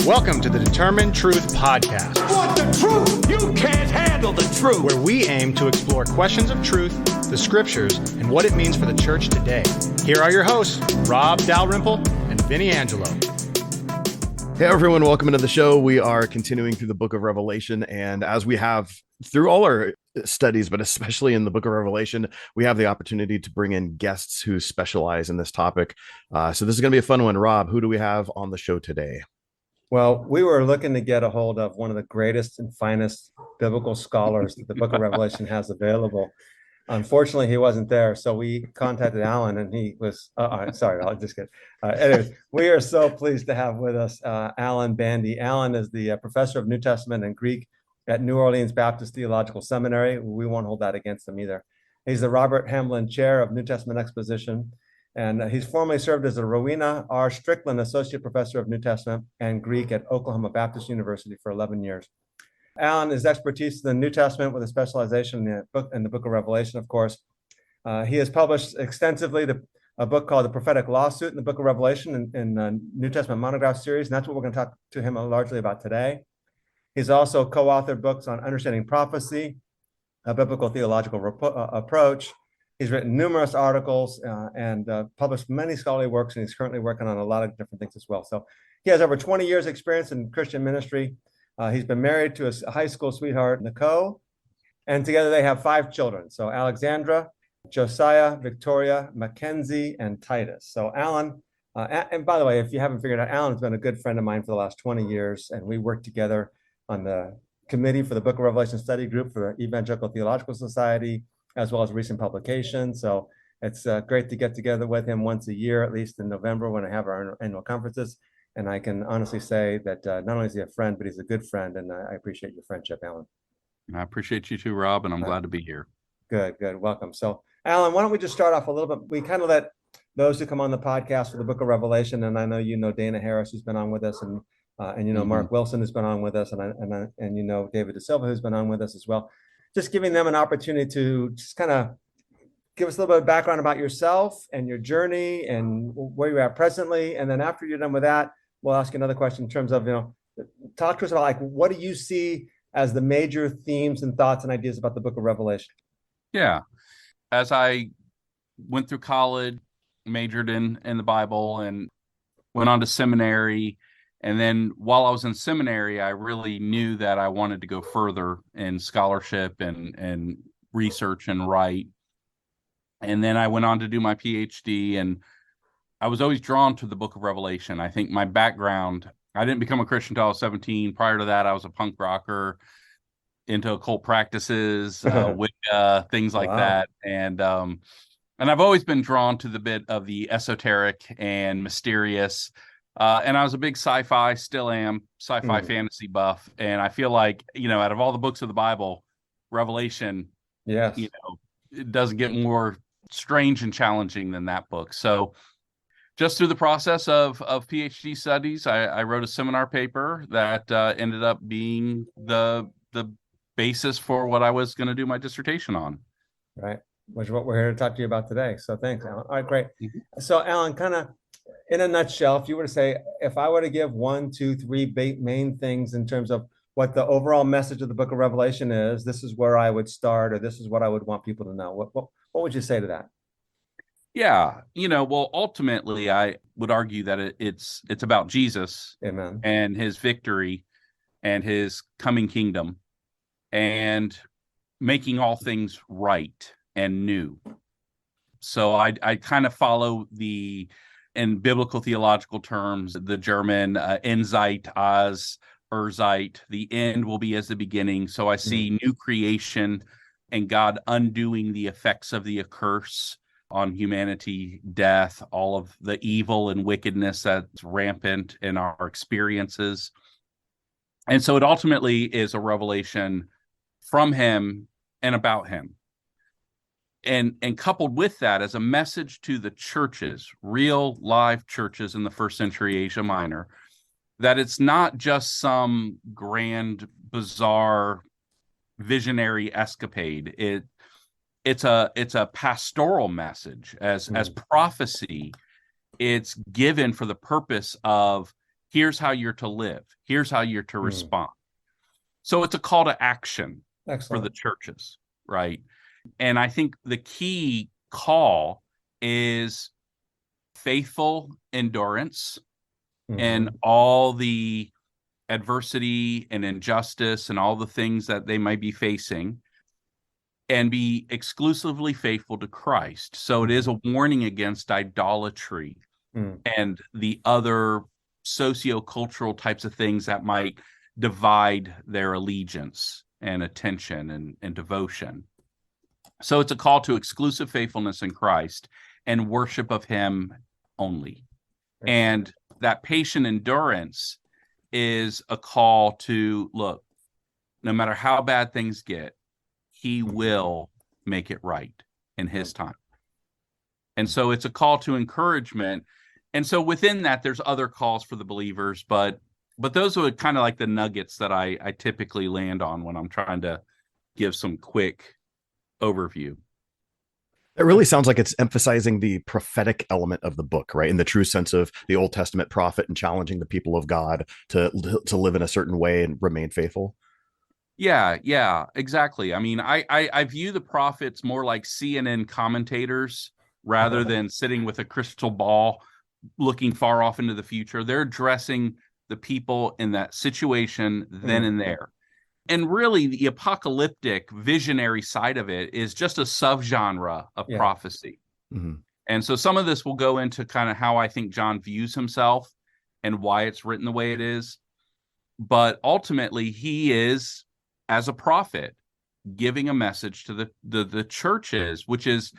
Welcome to the Determined Truth Podcast. Want the truth? You can't handle the truth. Where we aim to explore questions of truth, the scriptures, and what it means for the church today. Here are your hosts, Rob Dalrymple and Vinnie Angelo. Hey everyone, welcome into the show. We are continuing through the book of Revelation, and as we have through all our studies, but especially in the book of Revelation, we have the opportunity to bring in guests who specialize in this topic. So this is going to be a fun one. Rob, who do we have on the show today? Well, we were looking to get a hold of one of the greatest and finest biblical scholars that the book of Revelation has available. Unfortunately, he wasn't there, so we contacted Alan, and he was, sorry, I'll just kidding. Anyways, we are so pleased to have with us Alan Bandy. Alan is the professor of New Testament and Greek at New Orleans Baptist Theological Seminary. We won't hold that against him either. He's the Robert Hamblin Chair of New Testament Exposition, and he's formerly served as a Rowena R. Strickland Associate Professor of New Testament and Greek at Oklahoma Baptist University for 11 years. Alan is expertise in the New Testament with a specialization in the book of Revelation, of course. He has published extensively a book called The Prophetic Lawsuit in the book of Revelation in the New Testament monograph series, and that's what we're going to talk to him largely about today. He's also co-authored books on understanding prophecy, a biblical theological approach. He's written numerous articles and published many scholarly works, and he's currently working on a lot of different things as well. So he has over 20 years experience in Christian ministry. He's been married to a high school sweetheart, Nicole, and together they have 5 children. So Alexandra, Josiah, Victoria, Mackenzie, and Titus. So Alan, and by the way, if you haven't figured out, Alan's been a good friend of mine for the last 20 years, and we worked together on the committee for the Book of Revelation Study Group for the Evangelical Theological Society, as well as recent publications. So it's great to get together with him once a year, at least in November when I have our annual conferences. And I can honestly say that not only is he a friend, but he's a good friend. And I appreciate your friendship, Alan. I appreciate you too, Rob, and I'm glad to be here. Good. Welcome. So, Alan, why don't we just start off a little bit? We kind of let those who come on the podcast for the Book of Revelation, and I know you know Dana Harris, who's been on with us, and you know Mark Wilson, who's been on with us, and you know David De Silva, who's been on with us as well. Just giving them an opportunity to just kind of give us a little bit of background about yourself and your journey and where you're at presently. And then after you're done with that, we'll ask you another question in terms of, talk to us about, like, what do you see as the major themes and thoughts and ideas about the book of Revelation? Yeah. As I went through college, majored in the Bible and went on to seminary. And then while I was in seminary, I really knew that I wanted to go further in scholarship and research and write. And then I went on to do my PhD, and I was always drawn to the book of Revelation. I think my background, I didn't become a Christian until I was 17. Prior to that, I was a punk rocker, into occult practices, Wicca, things like that. And I've always been drawn to the bit of the esoteric and mysterious. And I was a big sci-fi, still am, sci-fi fantasy buff. And I feel like, out of all the books of the Bible, Revelation, it doesn't get more strange and challenging than that book. So just through the process of PhD studies, I wrote a seminar paper that ended up being the basis for what I was going to do my dissertation on. Right, which is what we're here to talk to you about today. So thanks, Alan. All right, great. So Alan, kind of in a nutshell, if you were to say, if I were to give 1, 2, 3 main things in terms of what the overall message of the book of Revelation is, this is where I would start, or this is what I would want people to know. What would you say to that? Yeah, well, ultimately, I would argue that it's about Jesus. Amen. And his victory and his coming kingdom and making all things right and new. So I kind of follow in biblical theological terms, the German Endzeit as Urzeit, the end will be as the beginning. So I see new creation and God undoing the effects of the curse on humanity, death, all of the evil and wickedness that's rampant in our experiences. And so it ultimately is a revelation from him and about him. And coupled with that as a message to the churches, real live churches in the first century Asia Minor, that it's not just some grand, bizarre, visionary escapade. It's a pastoral message as prophecy. It's given for the purpose of Here's how you're to live. Here's how you're to respond. So it's a call to action for the churches, right? And I think the key call is faithful endurance and all the adversity and injustice and all the things that they might be facing, and be exclusively faithful to Christ. So it is a warning against idolatry and the other socio-cultural types of things that might divide their allegiance and attention and devotion. So it's a call to exclusive faithfulness in Christ and worship of him only. And that patient endurance is a call to, look, no matter how bad things get, he will make it right in his time. And so it's a call to encouragement. And so within that, there's other calls for the believers, but those are kind of like the nuggets that I typically land on when I'm trying to give some quick overview. It really sounds like it's emphasizing the prophetic element of the book, right? In the true sense of the Old Testament prophet and challenging the people of God to live in a certain way and remain faithful. Yeah, exactly. I mean, I view the prophets more like CNN commentators rather than sitting with a crystal ball looking far off into the future. They're addressing the people in that situation then and there. And really, the apocalyptic visionary side of it is just a subgenre of prophecy. And so some of this will go into kind of how I think John views himself and why it's written the way it is. But ultimately, he is, as a prophet, giving a message to the churches, which is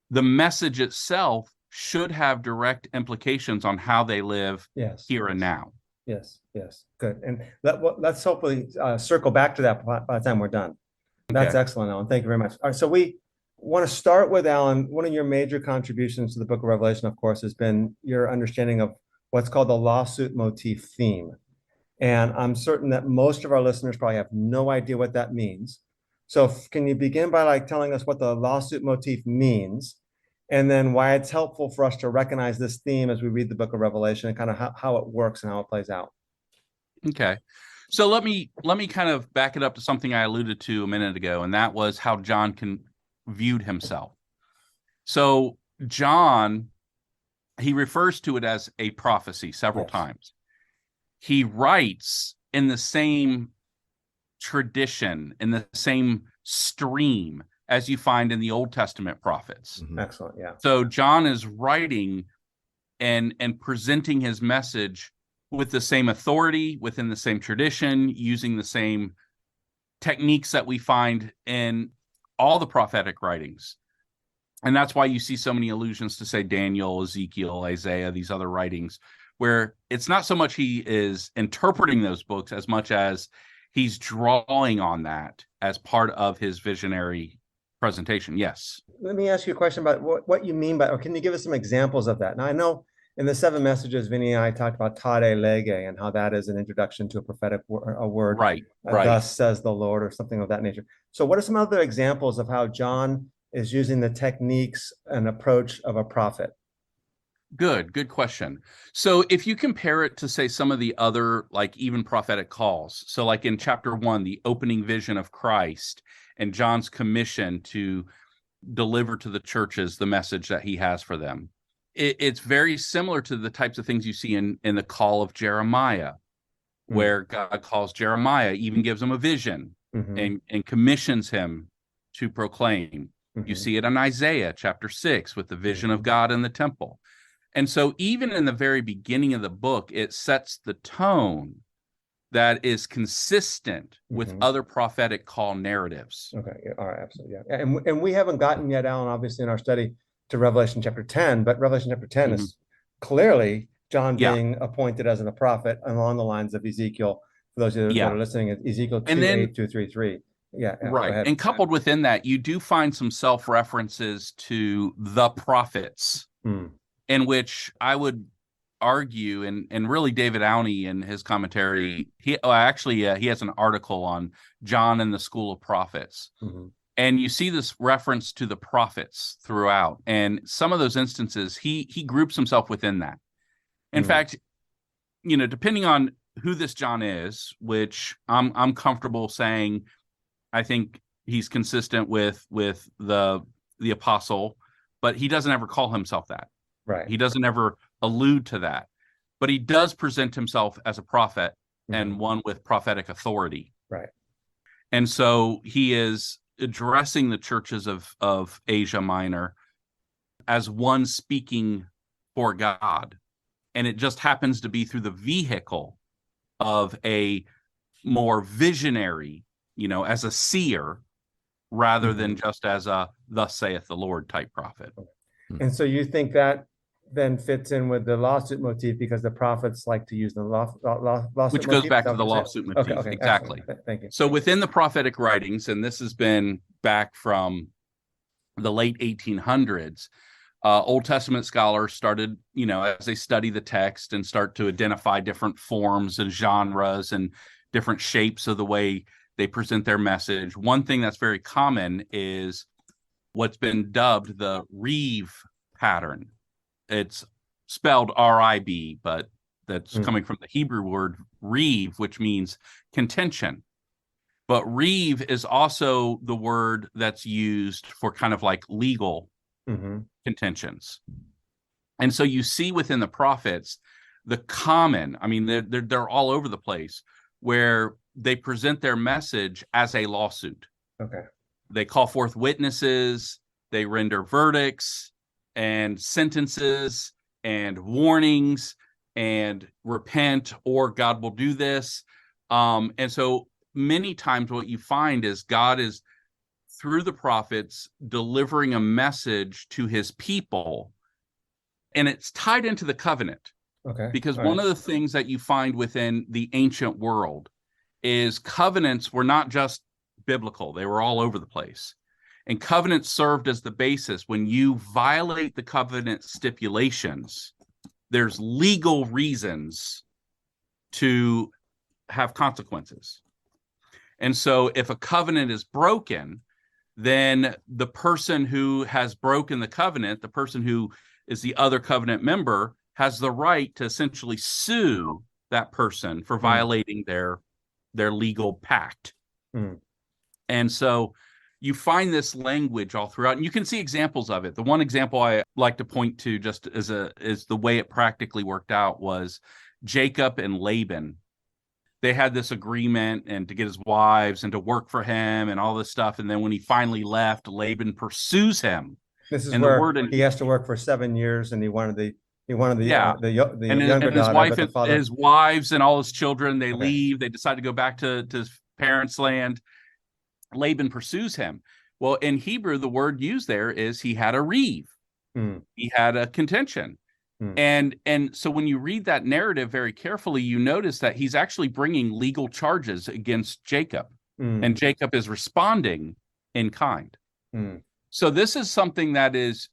the message itself should have direct implications on how they live here and now. Yes, good. And let's hopefully circle back to that by the time we're done. That's excellent, Alan. Thank you very much. All right, so we want to start with, Alan. One of your major contributions to the book of Revelation, of course, has been your understanding of what's called the lawsuit motif theme. And I'm certain that most of our listeners probably have no idea what that means. So can you begin by telling us what the lawsuit motif means, and then why it's helpful for us to recognize this theme as we read the book of Revelation and kind of how it works and how it plays out? Okay. So let me kind of back it up to something I alluded to a minute ago, and that was how John viewed himself. So John, he refers to it as a prophecy several times. He writes in the same tradition, in the same stream as you find in the Old Testament prophets. Excellent, yeah. So John is writing and presenting his message with the same authority, within the same tradition, using the same techniques that we find in all the prophetic writings. And that's why you see so many allusions to, say, Daniel, Ezekiel, Isaiah, these other writings, where it's not so much he is interpreting those books as much as he's drawing on that as part of his visionary presentation. Yes. Let me ask you a question about what you mean by, or can you give us some examples of that? Now, I know in the 7 messages, Vinnie and I talked about tade lege and how that is an introduction to a prophetic word. Right. Thus says the Lord, or something of that nature. So what are some other examples of how John is using the techniques and approach of a prophet? Good question. So if you compare it to, say, some of the other, even prophetic calls, so like in chapter 1, the opening vision of Christ and John's commission to deliver to the churches the message that he has for them, it's very similar to the types of things you see in the call of Jeremiah, where God calls Jeremiah, even gives him a vision and commissions him to proclaim. You see it in Isaiah chapter 6 with the vision of God in the temple. And so even in the very beginning of the book, it sets the tone that is consistent with other prophetic call narratives. Okay, all right, absolutely, yeah. And we haven't gotten yet, Alan, obviously in our study, to Revelation chapter 10, but Revelation chapter 10 is clearly John being appointed as a prophet along the lines of Ezekiel. For those of you that are listening, Ezekiel 2:8-3:3. Yeah, right. And coupled within that, you do find some self-references to the prophets, in which I would argue, and really David Awney in his commentary, he has an article on John and the School of Prophets. And you see this reference to the prophets throughout. And some of those instances, he groups himself within that. In fact, depending on who this John is, which I'm comfortable saying, I think he's consistent with the apostle, but he doesn't ever call himself that. Right. He doesn't ever allude to that, but he does present himself as a prophet and one with prophetic authority. Right. And so he is addressing the churches of Asia Minor as one speaking for God. And it just happens to be through the vehicle of a more visionary, as a seer, rather than just as a thus saith the Lord type prophet. And so you think that then fits in with the lawsuit motif, because the prophets like to use the lawsuit Which goes motif? back Is that to the what you're lawsuit saying? motif. Okay, Exactly. excellent. Thank you. So within the prophetic writings, and this has been back from the late 1800s, Old Testament scholars started, as they study the text and start to identify different forms and genres and different shapes of the way they present their message. One thing that's very common is what's been dubbed the Rev pattern. It's spelled R-I-B, but that's coming from the Hebrew word Rev, which means contention. But Rev is also the word that's used for kind of like legal contentions. And so you see within the prophets the common, they're all over the place, where they present their message as a lawsuit. Okay. They call forth witnesses, they render verdicts and sentences and warnings and repent, or God will do this. And so many times what you find is God is, through the prophets, delivering a message to his people, and it's tied into the covenant. Okay. Because one of the things that you find within the ancient world is covenants were not just biblical, they were all over the place. And covenants served as the basis. When you violate the covenant stipulations, there's legal reasons to have consequences. And so if a covenant is broken, then the person who has broken the covenant, the person who is the other covenant member, has the right to essentially sue that person for violating their legal pact. And so you find this language all throughout, and you can see examples of it. The one example I like to point to, just as the way it practically worked out, was Jacob and Laban. They had this agreement and to get his wives and to work for him and all this stuff. And then when he finally left, Laban pursues him. This is and where he has to work for 7 years, and he wanted the younger his daughter, wife but the and father... his wives and all his children, they leave. They decide to go back to his parents' land. Laban pursues him. Well, in Hebrew, the word used there is he had a reeve. He had a contention. And so when you read that narrative very carefully, you notice that he's actually bringing legal charges against Jacob, and Jacob is responding in kind. So this is something that is,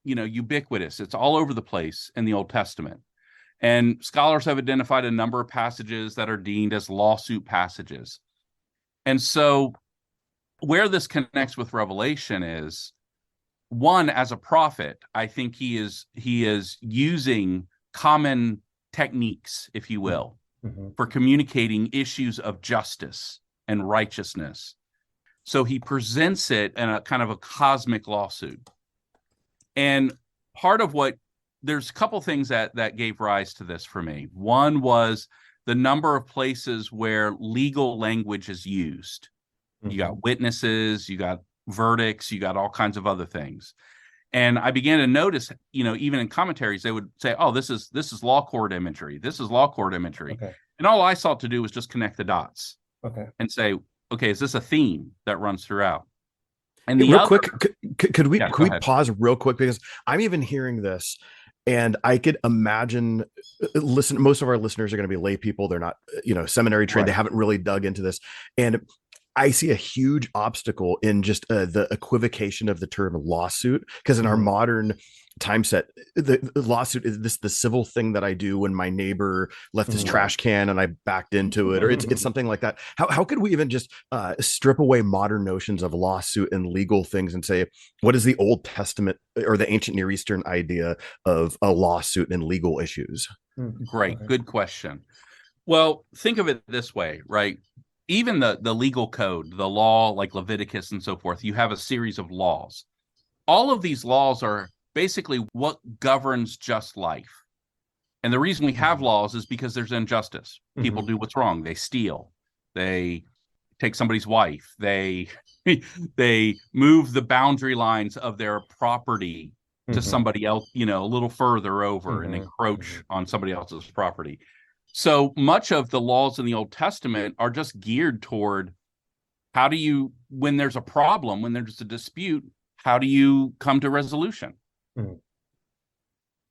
ubiquitous. It's all over the place in the Old Testament. And scholars have identified a number of passages that are deemed as lawsuit passages. And so where this connects with Revelation is, one, as a prophet, I think he is using common techniques, if you will, for communicating issues of justice and righteousness. So he presents it in a kind of a cosmic lawsuit. And part of there's a couple things that gave rise to this for me. One was the number of places where legal language is used. You got witnesses, you got verdicts, you got all kinds of other things. And I began to notice, even in commentaries, they would say, oh, this is law court imagery. This is law court imagery. Okay. And all I sought to do was just connect the dots. Okay. And say, okay, is this a theme that runs throughout? And quick, could we pause real quick, because I'm even hearing this, and I could imagine, most of our listeners are going to be lay people. They're not, seminary trained. Right. They haven't really dug into this. And I see a huge obstacle in just the equivocation of the term lawsuit, because in our modern time set, the lawsuit is the civil thing that I do when my neighbor left his trash can and I backed into it, or it's something like that. How could we even just strip away modern notions of lawsuit and legal things and say, what is the Old Testament or the ancient Near Eastern idea of a lawsuit and legal issues? Great. Okay. Good question. Well, think of it this way, right? Even the legal code, the law, like Leviticus and so forth, you have a series of laws. All of these laws are basically what governs just life. And the reason we have laws is because there's injustice. People do what's wrong. They steal. They take somebody's wife. They move the boundary lines of their property to somebody else, a little further over and encroach on somebody else's property. So much of the laws in the Old Testament are just geared toward how do you, when there's a problem, when there's a dispute, how do you come to resolution?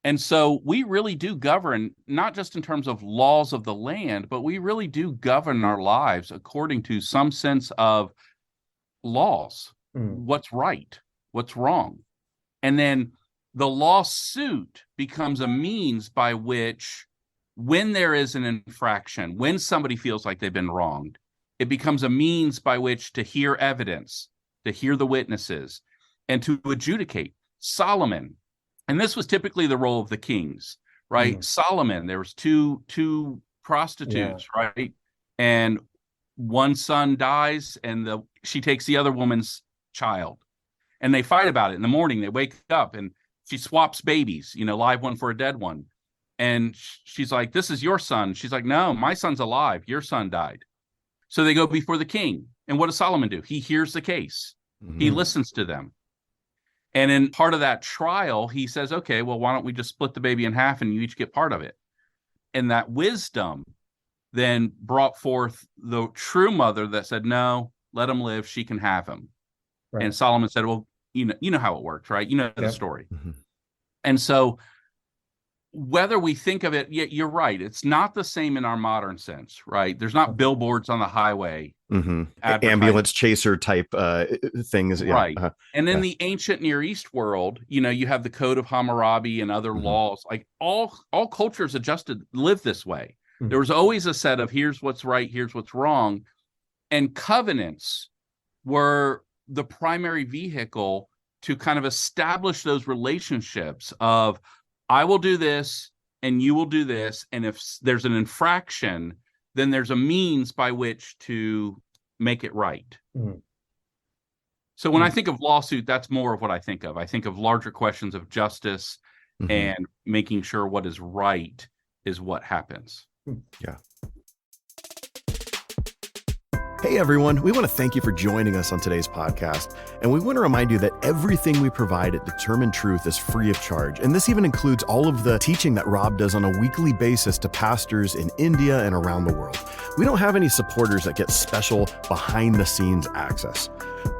And so we really do govern, not just in terms of laws of the land, but we really do govern our lives according to some sense of laws, what's right, what's wrong. And then the lawsuit becomes a means by which, when there is an infraction, when somebody feels like they've been wronged, it becomes a means by which to hear evidence, to hear the witnesses, and to adjudicate. Solomon, and this was typically the role of the kings, right? Solomon, there was two prostitutes, right? And one son dies, and she takes the other woman's child, and they fight about it. In the morning, they wake up, and she swaps babies, live one for a dead one. And she's like, "This is your son." She's like, "No, my son's alive. Your son died." So they go before the king. And what does Solomon do? He hears the case. He listens to them. And in part of that trial, he says, "Okay, well, why don't we just split the baby in half and you each get part of it?" And that wisdom then brought forth the true mother that said, "No, let him live. She can have him." Right. And Solomon said, "Well, you know how it works, right? You know the story." And so whether we think of it, you're right. It's not the same in our modern sense, right? There's not billboards on the highway, ambulance chaser type things, right? And in the ancient Near East world, you have the Code of Hammurabi and other laws. Like all cultures live this way. There was always a set of here's what's right, here's what's wrong, and covenants were the primary vehicle to kind of establish those relationships of, I will do this and you will do this. And if there's an infraction, then there's a means by which to make it right. So when I think of lawsuit, that's more of what I think of. I think of larger questions of justice and making sure what is right is what happens. Yeah. Hey everyone, we want to thank you for joining us on today's podcast. And we want to remind you that everything we provide at Determined Truth is free of charge. And this even includes all of the teaching that Rob does on a weekly basis to pastors in India and around the world. We don't have any supporters that get special behind the scenes access.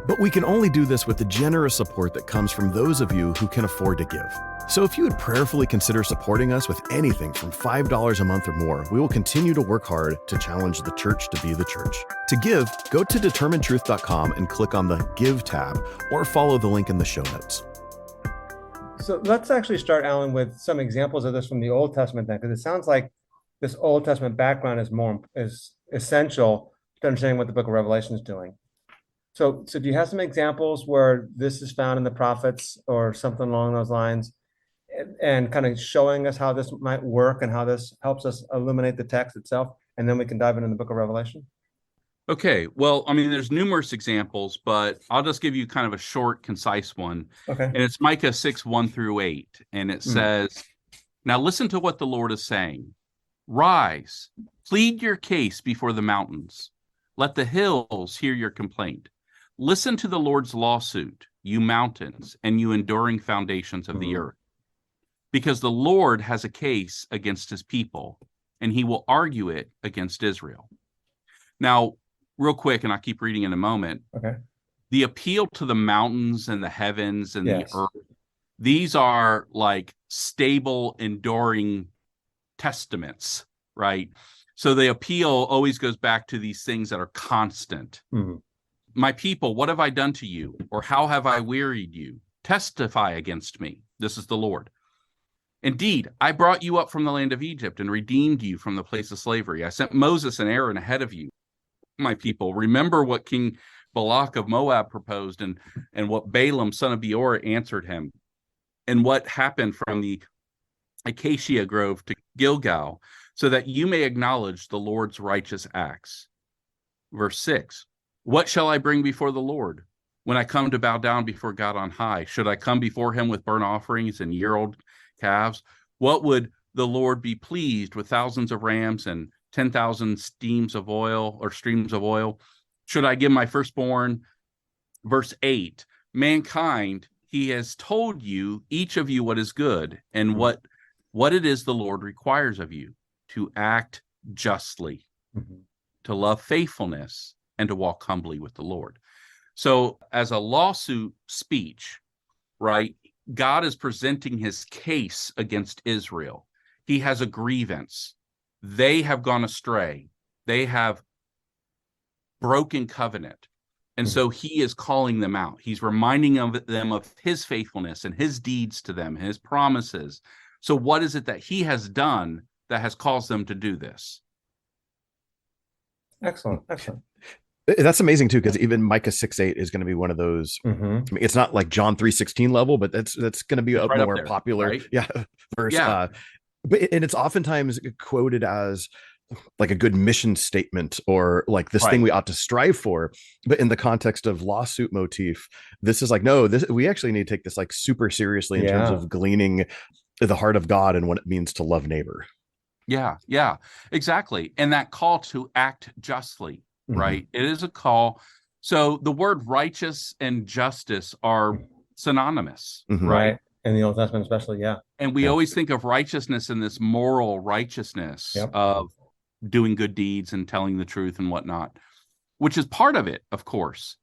But we can only do this with the generous support that comes from those of you who can afford to give. So if you would prayerfully consider supporting us with anything from $5 a month or more, we will continue to work hard to challenge the church to be the church. To give, go to determinedtruth.com and click on the Give tab, or follow the link in the show notes. So let's actually start, Alan, with some examples of this from the Old Testament then, because it sounds like this Old Testament background is essential to understanding what the book of Revelation is doing. So do you have some examples where this is found in the prophets or something along those lines, and kind of showing us how this might work and how this helps us illuminate the text itself? And then we can dive into the book of Revelation. Okay. Well, I mean, there's numerous examples, but I'll just give you kind of a short, concise one. Okay. And it's Micah 6:1-8. And it says, "Now listen to what the Lord is saying. Rise, plead your case before the mountains. Let the hills hear your complaint. Listen to the Lord's lawsuit, you mountains, and you enduring foundations of the earth. Because the Lord has a case against his people, and he will argue it against Israel." Now, real quick, and I'll keep reading in a moment. Okay. The appeal to the mountains and the heavens and the earth, these are like stable, enduring testaments, right? So the appeal always goes back to these things that are constant. My people, what have I done to you? Or how have I wearied you? Testify against me. This is the Lord. Indeed, I brought you up from the land of Egypt and redeemed you from the place of slavery. I sent Moses and Aaron ahead of you. My people, remember what King Balak of Moab proposed, and what Balaam, son of Beor, answered him, and what happened from the acacia grove to Gilgal, so that you may acknowledge the Lord's righteous acts. Verse 6, what shall I bring before the Lord when I come to bow down before God on high? Should I come before him with burnt offerings and year-old calves? What would the Lord be pleased with thousands of rams and 10,000 streams of oil? Should I give my firstborn? Verse 8, mankind, he has told you, each of you, what is good and what it is the Lord requires of you, to act justly, to love faithfulness, and to walk humbly with the Lord. So as a lawsuit speech, right, God is presenting his case against Israel. He has a grievance. They have gone astray. They have broken covenant. And so he is calling them out. He's reminding them of his faithfulness and his deeds to them, his promises. So what is it that he has done that has caused them to do this? Excellent. That's amazing too, because even Micah 6:8 is going to be one of those. I mean, it's not like John 3:16 level, but that's going to be a right more there, popular, right? verse. Yeah. And it's oftentimes quoted as like a good mission statement, or like this thing we ought to strive for. But in the context of lawsuit motif, this is like, no, we actually need to take this like super seriously in terms of gleaning the heart of God and what it means to love neighbor. Yeah, exactly. And that call to act justly, right? It is a call. So the word righteous and justice are synonymous, right? In the Old Testament, especially, And we always think of righteousness in this moral righteousness of doing good deeds and telling the truth and whatnot, which is part of it, of course.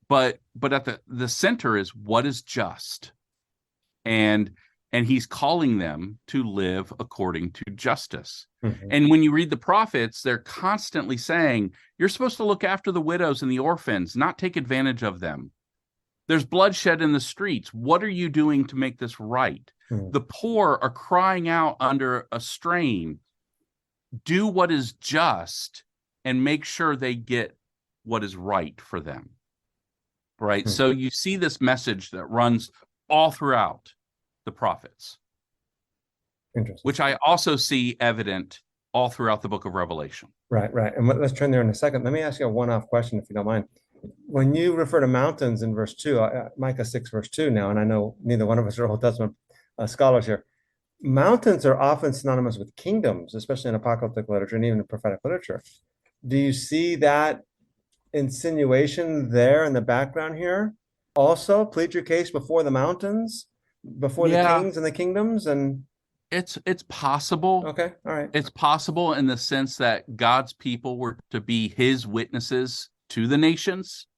But at the center is what is just. And he's calling them to live according to justice. And when you read the prophets, they're constantly saying, you're supposed to look after the widows and the orphans, not take advantage of them. There's bloodshed in the streets. What are you doing to make this right? The poor are crying out under a strain. Do what is just and make sure they get what is right for them. Right? So you see this message that runs all throughout the prophets, which I also see evident all throughout the book of Revelation. Right. And let's turn there in a second. Let me ask you a one-off question, if you don't mind. When you refer to mountains in verse 2, Micah 6, verse 2 now, and I know neither one of us are Old Testament scholars here, mountains are often synonymous with kingdoms, especially in apocalyptic literature and even in prophetic literature. Do you see that insinuation there in the background here? Also, plead your case before the mountains, before the kings and the kingdoms, and it's possible. Okay, all right. It's possible in the sense that God's people were to be his witnesses to the nations.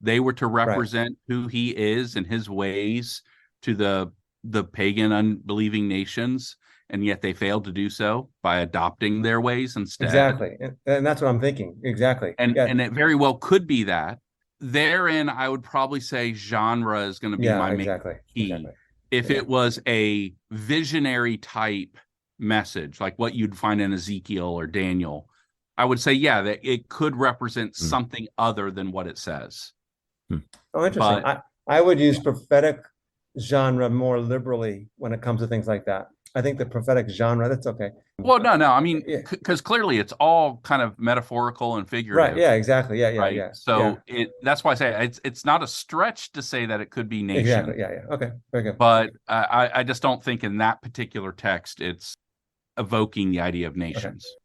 They were to represent who he is and his ways to the pagan, unbelieving nations, and yet they failed to do so by adopting their ways instead. Exactly, and that's what I'm thinking. Exactly, and it very well could be that. Therein, I would probably say genre is going to be my main key. If it was a visionary type message, like what you'd find in Ezekiel or Daniel, I would say, that it could represent something other than what it says. Oh, interesting. I would use prophetic genre more liberally when it comes to things like that. I think the prophetic genre, that's okay. Well, no. I mean, because clearly it's all kind of metaphorical and figurative. Right. Yeah, exactly. Yeah. So that's why I say it's not a stretch to say that it could be nation. Exactly. Yeah. Okay. Very good. But I just don't think in that particular text it's evoking the idea of nations. Okay.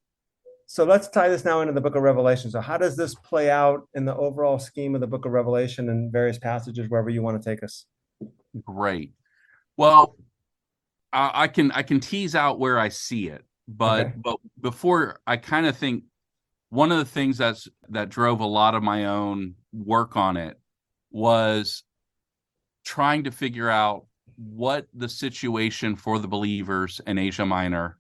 So let's tie this now into the book of Revelation. So how does this play out in the overall scheme of the book of Revelation and various passages, wherever you want to take us? Great. Well, I can tease out where I see it, but before, I kind of think one of the things that drove a lot of my own work on it was trying to figure out what the situation for the believers in Asia Minor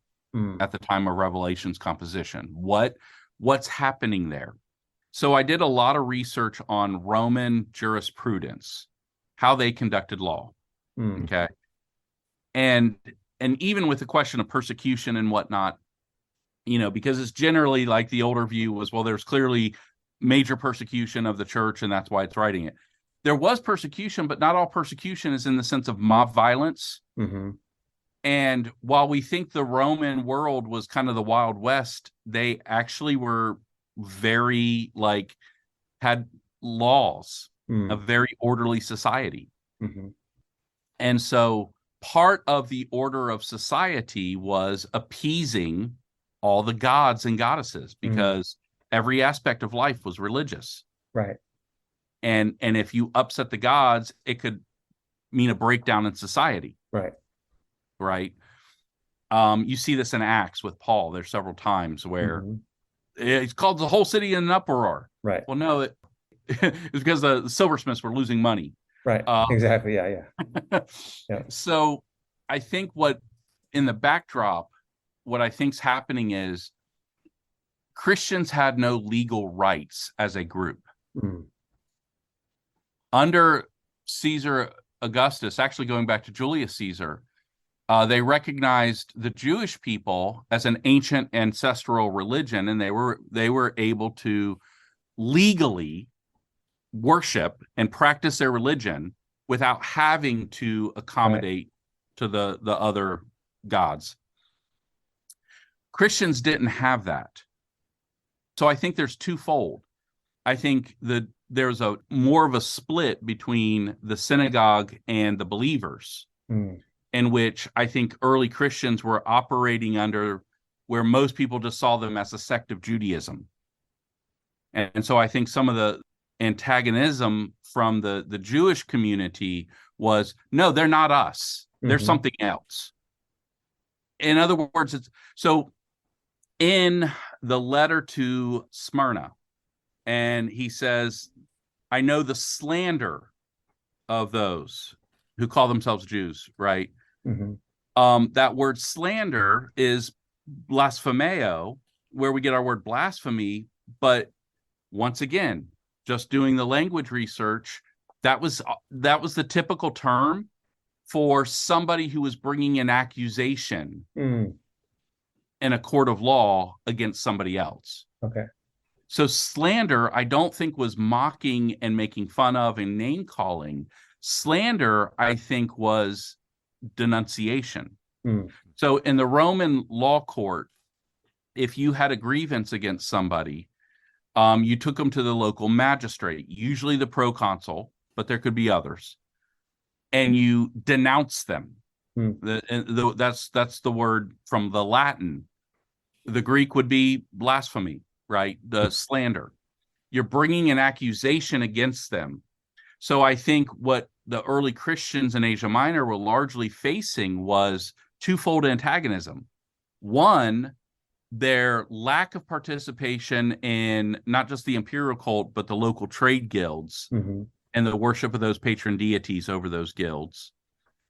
at the time of Revelation's composition, what's happening there. So I did a lot of research on Roman jurisprudence, how they conducted law. Okay. And even with the question of persecution and whatnot, because it's generally like the older view was, well, there's clearly major persecution of the church, and that's why it's writing it. There was persecution, but not all persecution is in the sense of mob violence. And while we think the Roman world was kind of the Wild West, they actually were very had laws, a very orderly society. Mm-hmm. And so part of the order of society was appeasing all the gods and goddesses, because every aspect of life was religious. Right. And if you upset the gods, it could mean a breakdown in society. Right. Right. You see this in Acts with Paul. There's several times where it's called the whole city in an uproar. Right. Well, no, it's because the silversmiths were losing money. Right. Exactly. Yeah. Yeah. So I think in the backdrop, what I think's happening is Christians had no legal rights as a group. Under Caesar Augustus, actually going back to Julius Caesar, they recognized the Jewish people as an ancient ancestral religion, and they were able to legally worship and practice their religion without having to accommodate to the other gods. Christians didn't have that. So I think there's twofold. I think that there's a more of a split between the synagogue and the believers, in which I think early Christians were operating under where most people just saw them as a sect of Judaism. And so I think some of the antagonism from the Jewish community was, no, they're not us. They're something else. In other words, it's so in the letter to Smyrna, and he says, I know the slander of those who call themselves Jews, right? That word slander is blasphemeo, where we get our word blasphemy. But once again, just doing the language research, that was the typical term for somebody who was bringing an accusation in a court of law against somebody else. Okay. So slander, I don't think, was mocking and making fun of and name calling. Slander, I think, was denunciation. So in the Roman law court, if you had a grievance against somebody, you took them to the local magistrate, usually the proconsul, but there could be others, and you denounce them. That's the word from the Latin. The Greek would be blasphemy, right? The slander. You're bringing an accusation against them. So I think what the early Christians in Asia Minor were largely facing was twofold antagonism. One, their lack of participation in not just the imperial cult, but the local trade guilds and the worship of those patron deities over those guilds,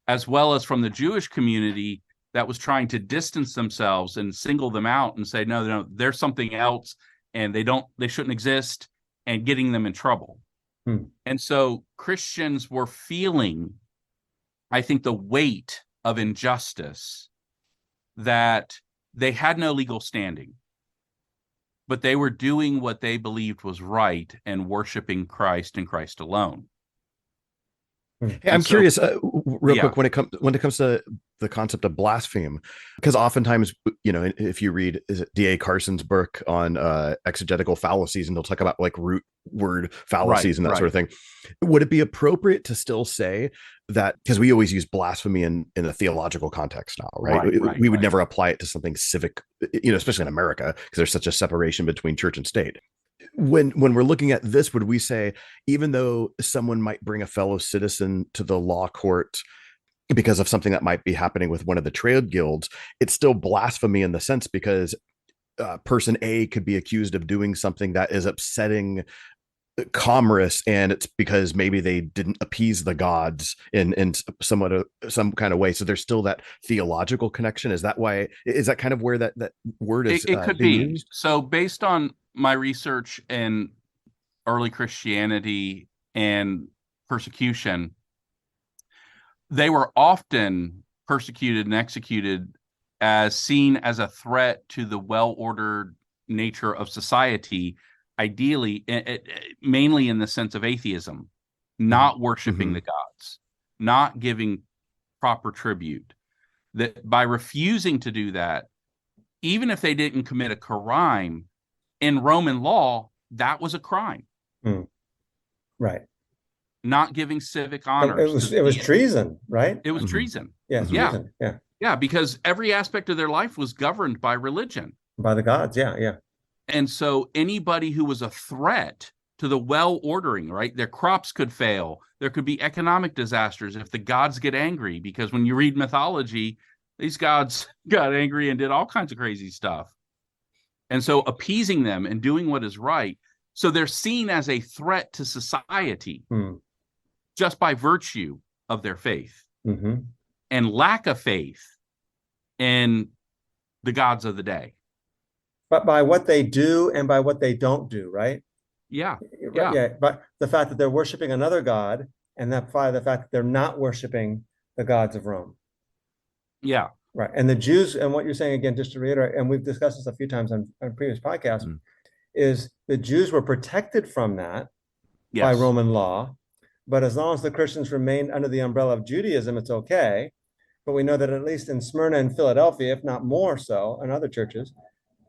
as well as from the Jewish community that was trying to distance themselves and single them out and say, no, they're something else, and they shouldn't exist, and getting them in trouble. And so Christians were feeling, I think, the weight of injustice, that they had no legal standing, but they were doing what they believed was right and worshiping Christ and Christ alone. Hey, I'm curious, real quick, when it comes to the concept of blaspheme, because oftentimes, if you read D.A. Carson's book on exegetical fallacies, and they'll talk about like root word fallacies and that sort of thing. Would it be appropriate to still say that, because we always use blasphemy in a theological context now, right? We would never apply it to something civic, especially in America, because there's such a separation between church and state. When we're looking at this, would we say, even though someone might bring a fellow citizen to the law court because of something that might be happening with one of the trade guilds, it's still blasphemy in the sense because person A could be accused of doing something that is upsetting commerce, and it's because maybe they didn't appease the gods in some kind of way. So there's still that theological connection. Is that kind of where that word is? It could be used? So based on my research in early Christianity and persecution, they were often persecuted and executed as seen as a threat to the well-ordered nature of society, ideally, mainly in the sense of atheism, not worshiping the gods, not giving proper tribute. that by refusing to do that, even if they didn't commit a crime, in Roman law, that was a crime. Right. Not giving civic honors. It was treason, right? It was treason. Yeah, treason. Yeah. Yeah, because every aspect of their life was governed by religion. By the gods, yeah. And so anybody who was a threat to the well-ordering, right? Their crops could fail. There could be economic disasters if the gods get angry, because when you read mythology, these gods got angry and did all kinds of crazy stuff. And so appeasing them and doing what is right. So they're seen as a threat to society just by virtue of their faith and lack of faith in the gods of the day. But by what they do and by what they don't do, right? Yeah. But the fact that they're worshiping another god, and the fact that they're not worshiping the gods of Rome. Yeah. Right. And the Jews, and what you're saying again, just to reiterate, and we've discussed this a few times on previous podcasts, is the Jews were protected from that by Roman law. But as long as the Christians remained under the umbrella of Judaism, it's okay. But we know that at least in Smyrna and Philadelphia, if not more so, and other churches,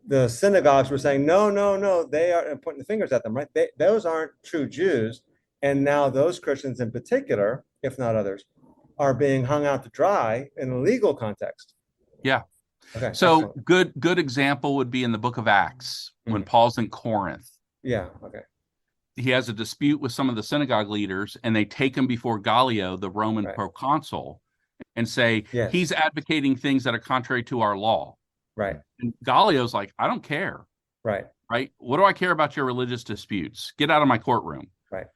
the synagogues were saying, no, they are, and pointing the fingers at them, right? Those aren't true Jews. And now those Christians in particular, if not others, are being hung out to dry in a legal context. Yeah. Okay. So good example would be in the book of Acts when Paul's in Corinth. Yeah. Okay. He has a dispute with some of the synagogue leaders, and they take him before Gallio, the Roman proconsul, and say, he's advocating things that are contrary to our law. Right. And Gallio's like, I don't care. Right. What do I care about your religious disputes? Get out of my courtroom. Right.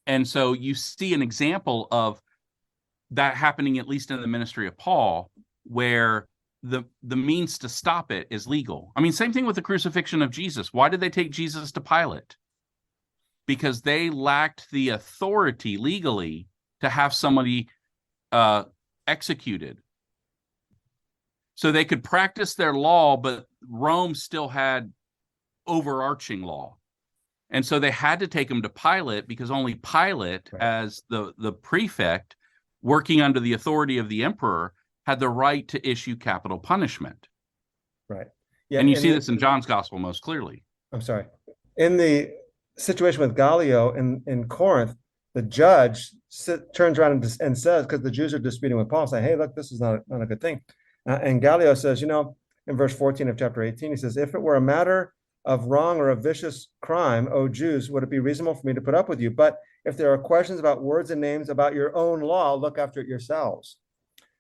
And so you see an example of that happening, at least in the ministry of Paul, where the means to stop it is legal. I mean, same thing with the crucifixion of Jesus. Why did they take Jesus to Pilate? Because they lacked the authority legally to have somebody executed. So they could practice their law, but Rome still had overarching law. And so they had to take him to Pilate, because only Pilate, as the prefect, working under the authority of the emperor, had the right to issue capital punishment. Right. Yeah, and you see this in John's gospel most clearly. I'm sorry. In the situation with Gallio in Corinth, the judge turns around and says, because the Jews are disputing with Paul, saying, hey, look, this is not a good thing. And Gallio says, in verse 14 of chapter 18, he says, if it were a matter of wrong or a vicious crime, O Jews, would it be reasonable for me to put up with you? But if there are questions about words and names about your own law, look after it yourselves.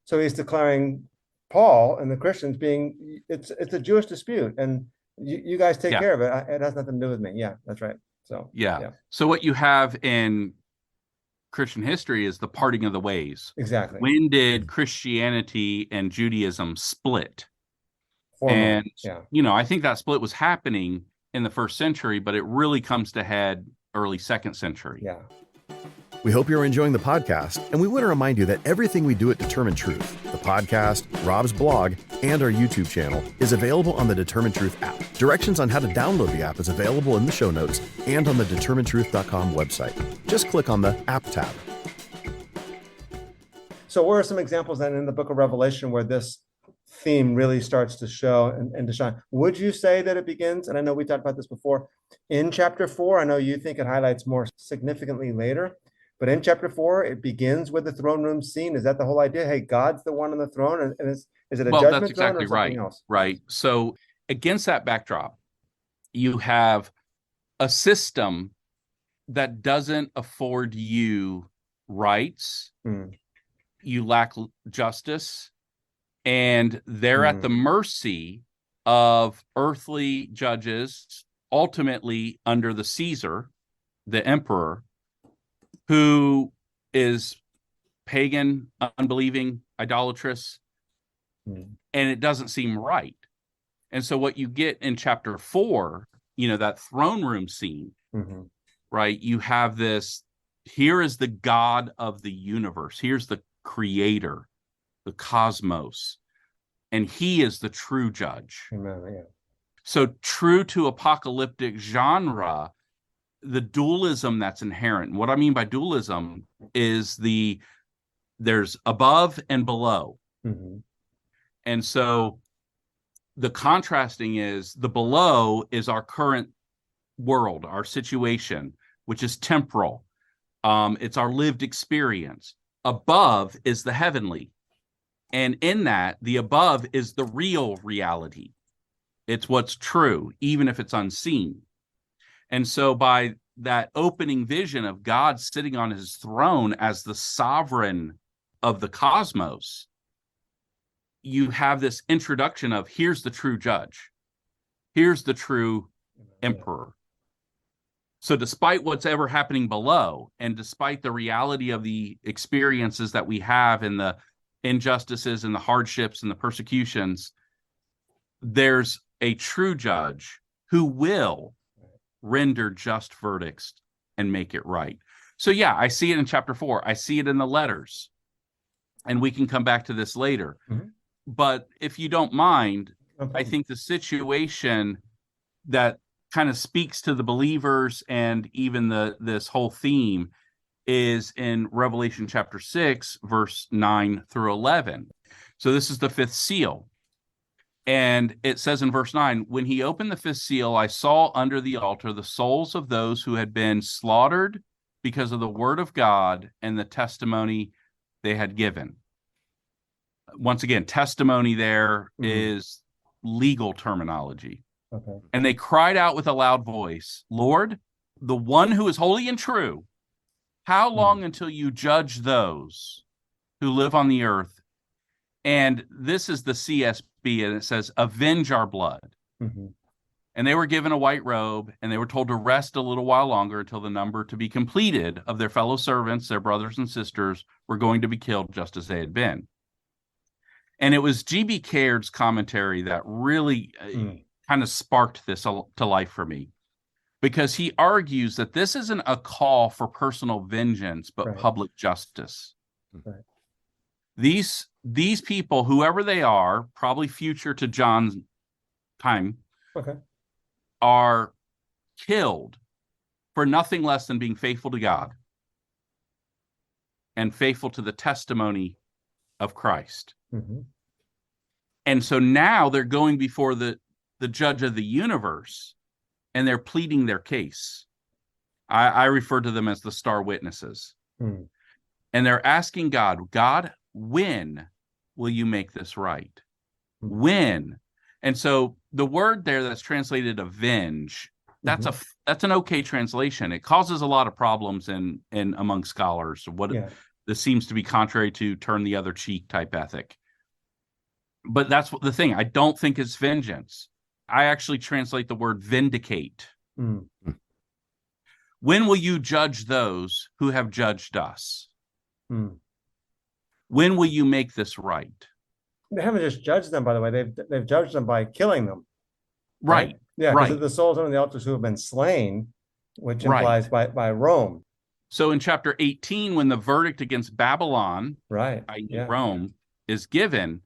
So he's declaring Paul and the Christians it's a Jewish dispute, and you guys take care of it. It has nothing to do with me. Yeah, that's right. So So what you have in Christian history is the parting of the ways. Exactly. When did Christianity and Judaism split? Formally, And I think that split was happening in the first century, but it really comes to head early second century. Yeah. We hope you're enjoying the podcast, and we want to remind you that everything we do at Determined Truth, the podcast, Rob's blog, and our YouTube channel, is available on the Determined Truth app. Directions on how to download the app is available in the show notes and on the determinedtruth.com website. Just click on the app tab. So what are some examples then in the book of Revelation where this theme really starts to show and to shine? Would you say that it begins, and I know we talked about this before, in chapter 4? I know you think it highlights more significantly later, but in chapter 4, it begins with the throne room scene. Is that the whole idea? Hey, God's the one on the throne, and is it a judgment that's exactly throne or something else? Right. So against that backdrop, you have a system that doesn't afford you rights. You lack justice, and they're at the mercy of earthly judges, ultimately under the Caesar, the emperor, who is pagan, unbelieving, idolatrous, and it doesn't seem right. And so what you get in chapter 4, that throne room scene, right? You have this, here is the God of the universe. Here's the creator, the cosmos, and he is the true judge. Amen, yeah. So true to apocalyptic genre, the dualism that's inherent. What I mean by dualism is there's above and below. And so the contrasting is the below is our current world, our situation, which is temporal. It's our lived experience. Above is the heavenly. And in that, the above is the real reality. It's what's true, even if it's unseen. And so by that opening vision of God sitting on his throne as the sovereign of the cosmos, you have this introduction of here's the true judge. Here's the true emperor. So despite what's ever happening below, and despite the reality of the experiences that we have and the injustices and the hardships and the persecutions, there's a true judge who will render just verdicts and make it right. So yeah, I see it in chapter 4. I see it in the letters. And we can come back to this later. Mm-hmm. But if you don't mind, I think the situation that kind of speaks to the believers and even this whole theme is in Revelation chapter 6, verse 9 through 11. So this is the fifth seal. And it says in verse 9, when he opened the fifth seal, I saw under the altar the souls of those who had been slaughtered because of the word of God and the testimony they had given. Once again, testimony there is legal terminology. Okay. And they cried out with a loud voice, Lord, the one who is holy and true, how long until you judge those who live on the earth? And this is the CSB, and it says, avenge our blood. Mm-hmm. And they were given a white robe, and they were told to rest a little while longer until the number to be completed of their fellow servants, their brothers and sisters, were going to be killed just as they had been. And it was G.B. Caird's commentary that really kind of sparked this to life for me, because he argues that this isn't a call for personal vengeance, but public justice. Right. These people, whoever they are, probably future to John's time, are killed for nothing less than being faithful to God and faithful to the testimony of Christ. Mm-hmm. And so now they're going before the judge of the universe, and they're pleading their case. I refer to them as the star witnesses. Mm. And they're asking God, when will you make this right? Mm. When? And so the word there that's translated avenge, that's an okay translation. It causes a lot of problems in among scholars. This seems to be contrary to turn the other cheek type ethic. But that's the thing. I don't think it's vengeance. I actually translate the word vindicate. Mm. When will you judge those who have judged us? Mm. When will you make this right? They haven't just judged them, by the way. They've judged them by killing them. Right. Yeah, because the souls on the altars who have been slain, which implies by Rome. So in chapter 18, when the verdict against Babylon, i.e. Rome, is given,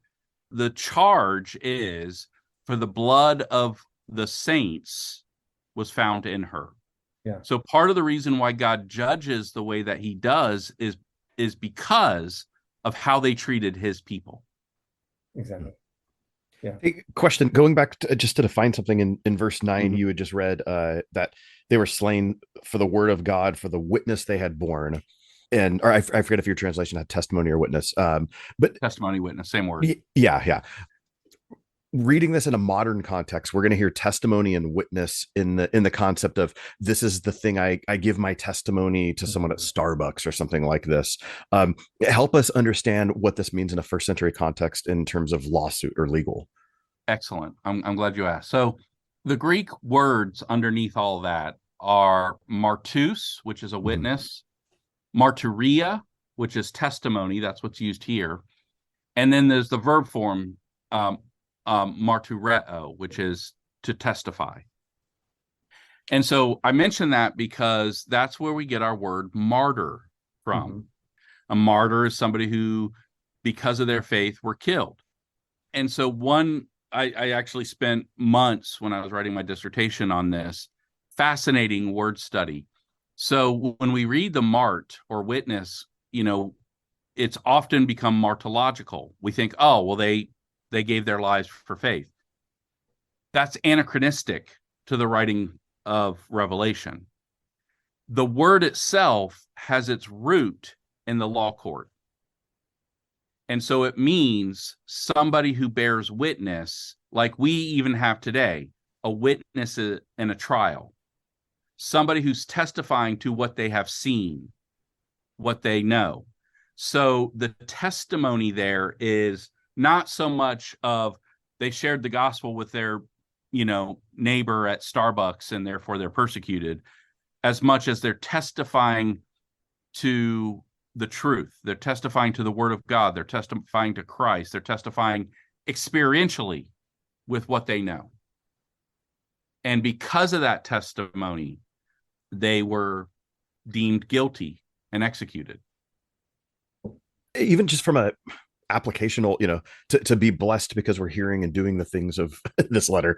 the charge is for the blood of the saints was found in her. Yeah. So part of the reason why God judges the way that he does is because of how they treated his people. Exactly. Yeah. Hey, question, going back to, just to define something in verse 9, you had just read that they were slain for the word of God, for the witness they had borne. Or I forget if your translation had testimony or witness. But testimony, witness, same word. Yeah. Reading this in a modern context, we're going to hear testimony and witness in the concept of this is the thing I give my testimony to someone at Starbucks or something like this. Help us understand what this means in a first century context in terms of lawsuit or legal. Excellent. I'm glad you asked. So the Greek words underneath all that are martus, which is a witness, martyria, which is testimony. That's what's used here. And then there's the verb form, martyreo, which is to testify. And so I mention that because that's where we get our word martyr from. A martyr is somebody who, because of their faith, were killed. And so I actually spent months when I was writing my dissertation on this, fascinating word study. So when we read the mart or witness, it's often become martyrological. We think, oh, well, they they gave their lives for faith. That's anachronistic to the writing of Revelation. The word itself has its root in the law court. And so it means somebody who bears witness, like we even have today, a witness in a trial, somebody who's testifying to what they have seen, what they know. So the testimony there is not so much of they shared the gospel with their, neighbor at Starbucks and therefore they're persecuted, as much as they're testifying to the truth. They're testifying to the word of God. They're testifying to Christ. They're testifying experientially with what they know. And because of that testimony, they were deemed guilty and executed. Even just from a applicational, to be blessed because we're hearing and doing the things of this letter.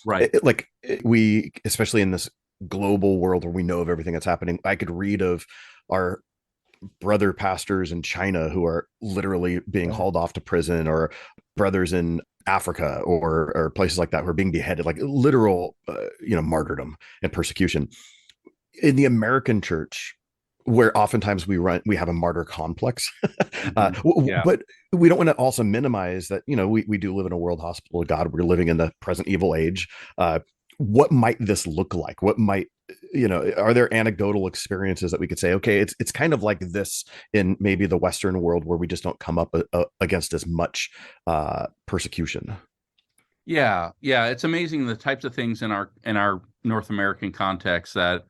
Right. Like we, especially in this global world where we know of everything that's happening, I could read of our brother pastors in China who are literally being hauled off to prison, or brothers in Africa or places like that who are being beheaded, like literal, martyrdom and persecution. In the American church, where oftentimes we have a martyr complex, but we don't want to also minimize that, we do live in a world hospital of God. We're living in the present evil age. What might this look like? What might, are there anecdotal experiences that we could say, okay, it's kind of like this in maybe the Western world where we just don't come up against as much persecution? Yeah. It's amazing the types of things in our North American context that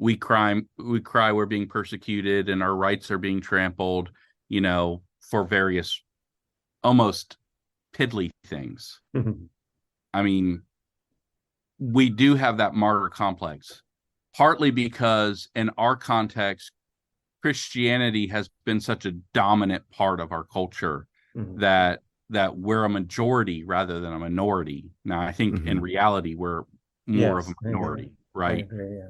we cry we're being persecuted and our rights are being trampled, for various almost piddly things. Mm-hmm. I mean, we do have that martyr complex, partly because in our context, Christianity has been such a dominant part of our culture that we're a majority rather than a minority. Now, I think in reality, we're more of a minority, right? I agree, yeah.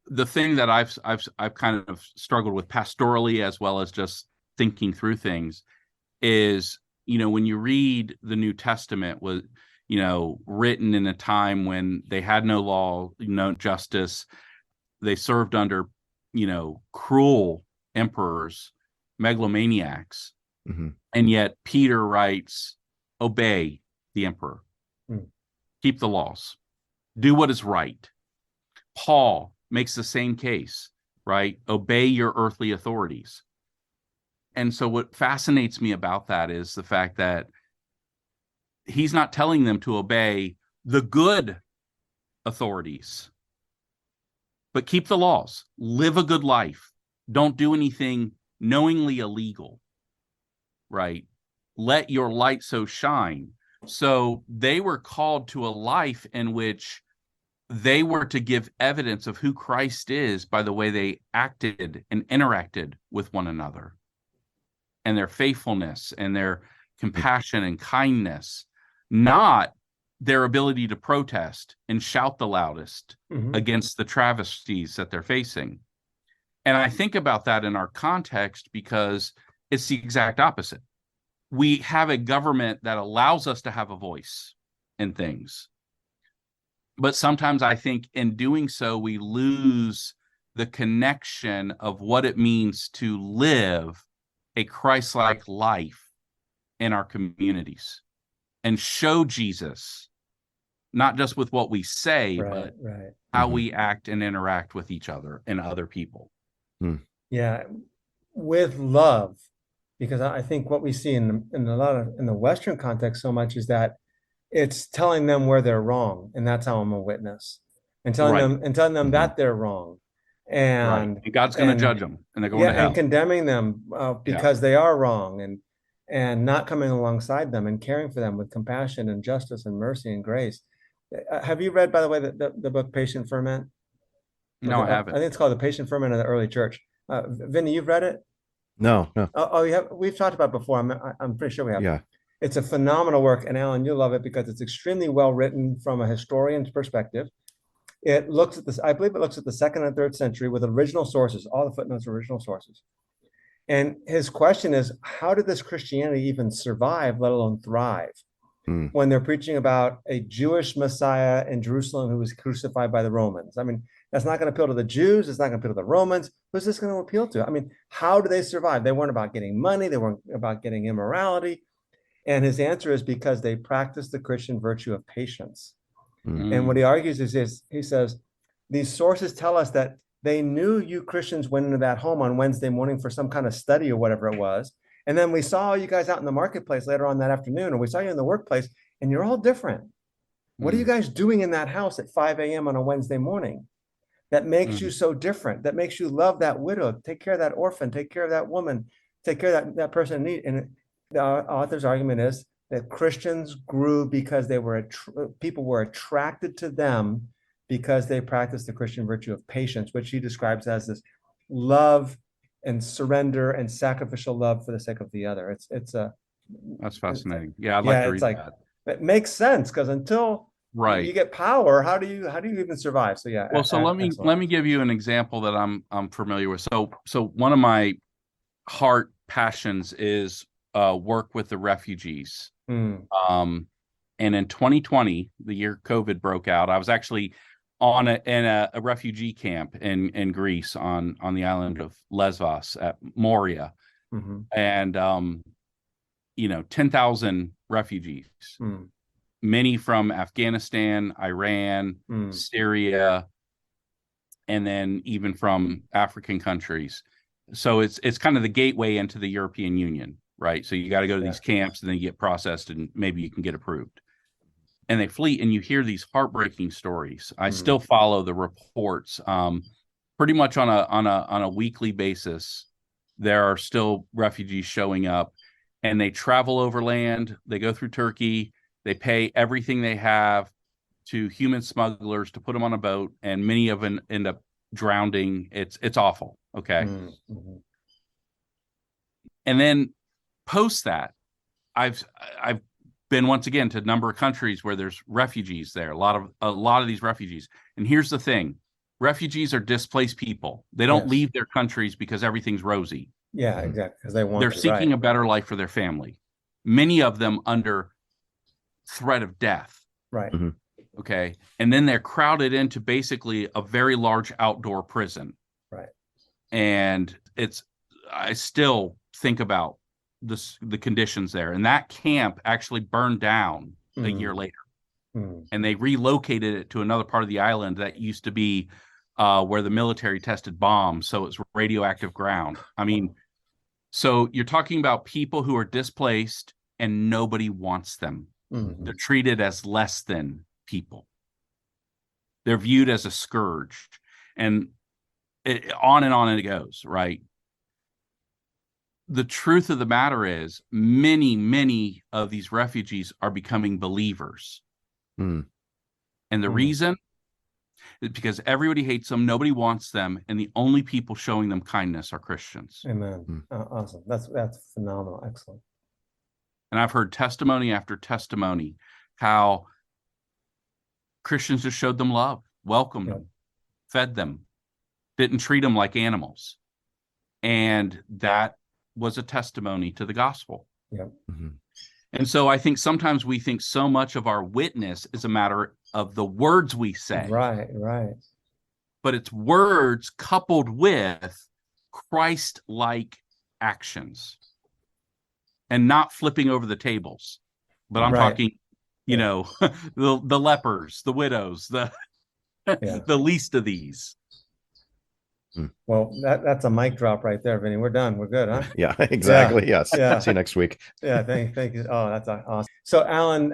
The thing that I've kind of struggled with pastorally, as well as just thinking through things, is, when you read the New Testament was, written in a time when they had no law, no justice. They served under, cruel emperors, megalomaniacs. And yet Peter writes, obey the emperor, keep the laws, do what is right. Paul makes the same case, right? Obey your earthly authorities. And so what fascinates me about that is the fact that he's not telling them to obey the good authorities, but keep the laws, live a good life. Don't do anything knowingly illegal, right? Let your light so shine. So they were called to a life in which they were to give evidence of who Christ is by the way they acted and interacted with one another, and their faithfulness and their compassion and kindness, not their ability to protest and shout the loudest against the travesties that they're facing. And I think about that in our context because it's the exact opposite. We have a government that allows us to have a voice in things. But sometimes I think in doing so, we lose the connection of what it means to live a Christ-like life in our communities and show Jesus, not just with what we say, but how we act and interact with each other and other people. Yeah, with love, because I think what we see in the Western context so much is that it's telling them where they're wrong, and that's how I'm a witness, and telling them that they're wrong, and God's going to judge them, and they're going to hell, and condemning them because they are wrong, and not coming alongside them and caring for them with compassion and justice and mercy and grace. Have you read, by the way, the book Patient Ferment? No, I haven't. I think it's called The Patient Ferment of the Early Church. Vinnie, you've read it? No. Oh, you have. We've talked about it before. I'm pretty sure we have. Yeah. It's a phenomenal work, and Alan, you'll love it because it's extremely well written from a historian's perspective. It looks at this, I believe it looks at the 2nd and 3rd century with original sources. All the footnotes are original sources. And his question is, how did this Christianity even survive, let alone thrive, when they're preaching about a Jewish Messiah in Jerusalem who was crucified by the Romans? I mean, that's not going to appeal to the Jews. It's not going to appeal to the Romans. Who's this going to appeal to? I mean, how do they survive? They weren't about getting money. They weren't about getting immorality. And his answer is because they practiced the Christian virtue of patience. And what he argues is he says, these sources tell us that they knew you Christians went into that home on Wednesday morning for some kind of study or whatever it was. And then we saw you guys out in the marketplace later on that afternoon, or we saw you in the workplace, and you're all different. What are you guys doing in that house at 5 a.m. on a Wednesday morning that makes you so different, that makes you love that widow, take care of that orphan, take care of that woman, take care of that person in need? And the author's argument is that Christians grew because people were attracted to them because they practiced the Christian virtue of patience, which he describes as this love and surrender and sacrificial love for the sake of the other. That's fascinating. Yeah, I'd like to read that. It makes sense, because until you get power, how do you even survive? So yeah. Well, so let me give you an example that I'm familiar with. So one of my heart passions is work with the refugees. And in 2020, the year COVID broke out, I was actually in a refugee camp in Greece on the island of Lesbos at Moria. And 10,000 refugees, many from Afghanistan, Iran, Syria, and then even from African countries. So it's kind of the gateway into the European Union, right? So you got to go to these camps, and then you get processed, and maybe you can get approved. And they flee, and you hear these heartbreaking stories. I still follow the reports pretty much on a weekly basis. There are still refugees showing up, and they travel overland. They go through Turkey. They pay everything they have to human smugglers to put them on a boat, and many of them end up drowning. It's awful. Okay. And then post that, I've been once again to a number of countries where there's refugees there, a lot of these refugees. And here's the thing: refugees are displaced people. They don't leave their countries because everything's rosy. Yeah, exactly. Because they're seeking a better life for their family. Many of them under threat of death. Right. Okay. And then they're crowded into basically a very large outdoor prison. Right. And I still think about the conditions there. And that camp actually burned down a year later. And they relocated it to another part of the island that used to be where the military tested bombs. So it's radioactive ground. I mean, so you're talking about people who are displaced and nobody wants them. They're treated as less than people. They're viewed as a scourge. And on it goes, right? The truth of the matter is many of these refugees are becoming believers. And the reason is because everybody hates them, nobody wants them, and the only people showing them kindness are Christians. Amen. Awesome. That's phenomenal. Excellent. And I've heard testimony after testimony how Christians just showed them love, welcomed them, fed them, didn't treat them like animals. And that was a testimony to the gospel. And so I think sometimes we think so much of our witness is a matter of the words we say. Right. But it's words coupled with Christ-like actions, and not flipping over the tables. But I'm talking, the lepers, the widows, the least of these. Well, that's a mic drop right there, Vinnie. We're done. We're good, huh? Yeah, exactly. Yes. Yeah. See you next week. Yeah. Thank you. Oh, that's awesome. So, Alan,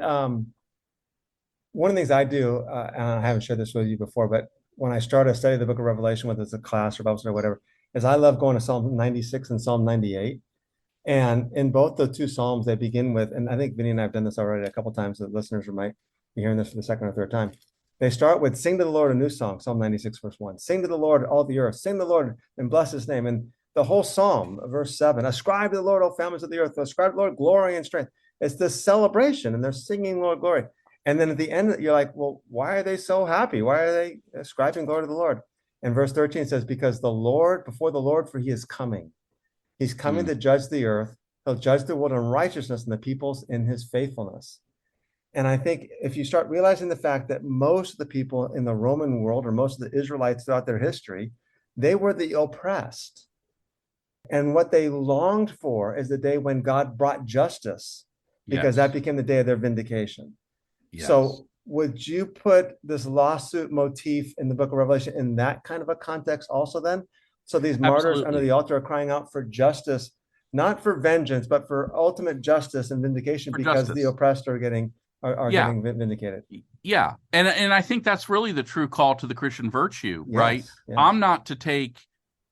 one of the things I do, and I haven't shared this with you before, but when I start a study of the book of Revelation, whether it's a class or Bible study or whatever, is I love going to Psalm 96 and Psalm 98. And in both the two Psalms, they begin with, and I think Vinnie and I have done this already a couple of times, the listeners might be hearing this for the second or third time. They start with, sing to the Lord a new song, Psalm 96, verse 1. Sing to the Lord, all the earth. Sing to the Lord and bless his name. And the whole Psalm, verse 7, ascribe to the Lord, all families of the earth. Ascribe to the Lord glory and strength. It's this celebration, and they're singing Lord glory. And then at the end, you're like, well, why are they so happy? Why are they ascribing glory to the Lord? And verse 13 says, because before the Lord, for he is coming. He's coming to judge the earth. He'll judge the world in righteousness and the peoples in his faithfulness. And I think if you start realizing the fact that most of the people in the Roman world, or most of the Israelites throughout their history, they were the oppressed. And what they longed for is the day when God brought justice, because that became the day of their vindication. Yes. So would you put this lawsuit motif in the book of Revelation in that kind of a context also then? So these martyrs under the altar are crying out for justice, not for vengeance, but for ultimate justice and vindication, because the oppressed are getting getting vindicated. Yeah. And I think that's really the true call to the Christian virtue, right? Yes. I'm not to take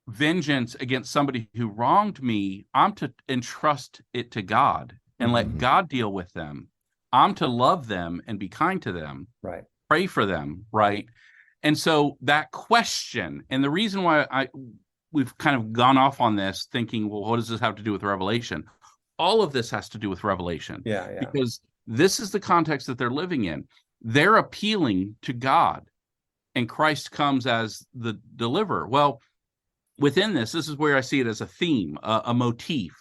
vengeance against somebody who wronged me. I'm to entrust it to God and let God deal with them. I'm to love them and be kind to them. Right. Pray for them. Right. And so that question, and the reason why we've kind of gone off on this thinking, well, what does this have to do with Revelation? All of this has to do with Revelation. Yeah. Because this is the context that they're living in. They're appealing to God, and Christ comes as the deliverer. Well, within this is where I see it as a theme, a motif,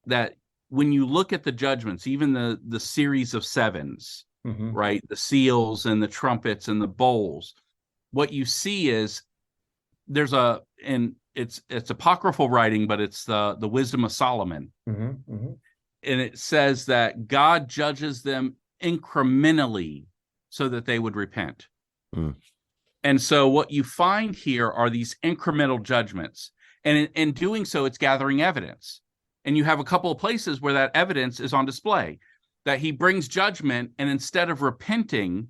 that when you look at the judgments, even the series of sevens, right, the seals and the trumpets and the bowls, what you see is it's apocryphal writing, but it's the wisdom of Solomon. And it says that God judges them incrementally so that they would repent. And so what you find here are these incremental judgments. And in doing so, it's gathering evidence. And you have a couple of places where that evidence is on display, that he brings judgment, and instead of repenting,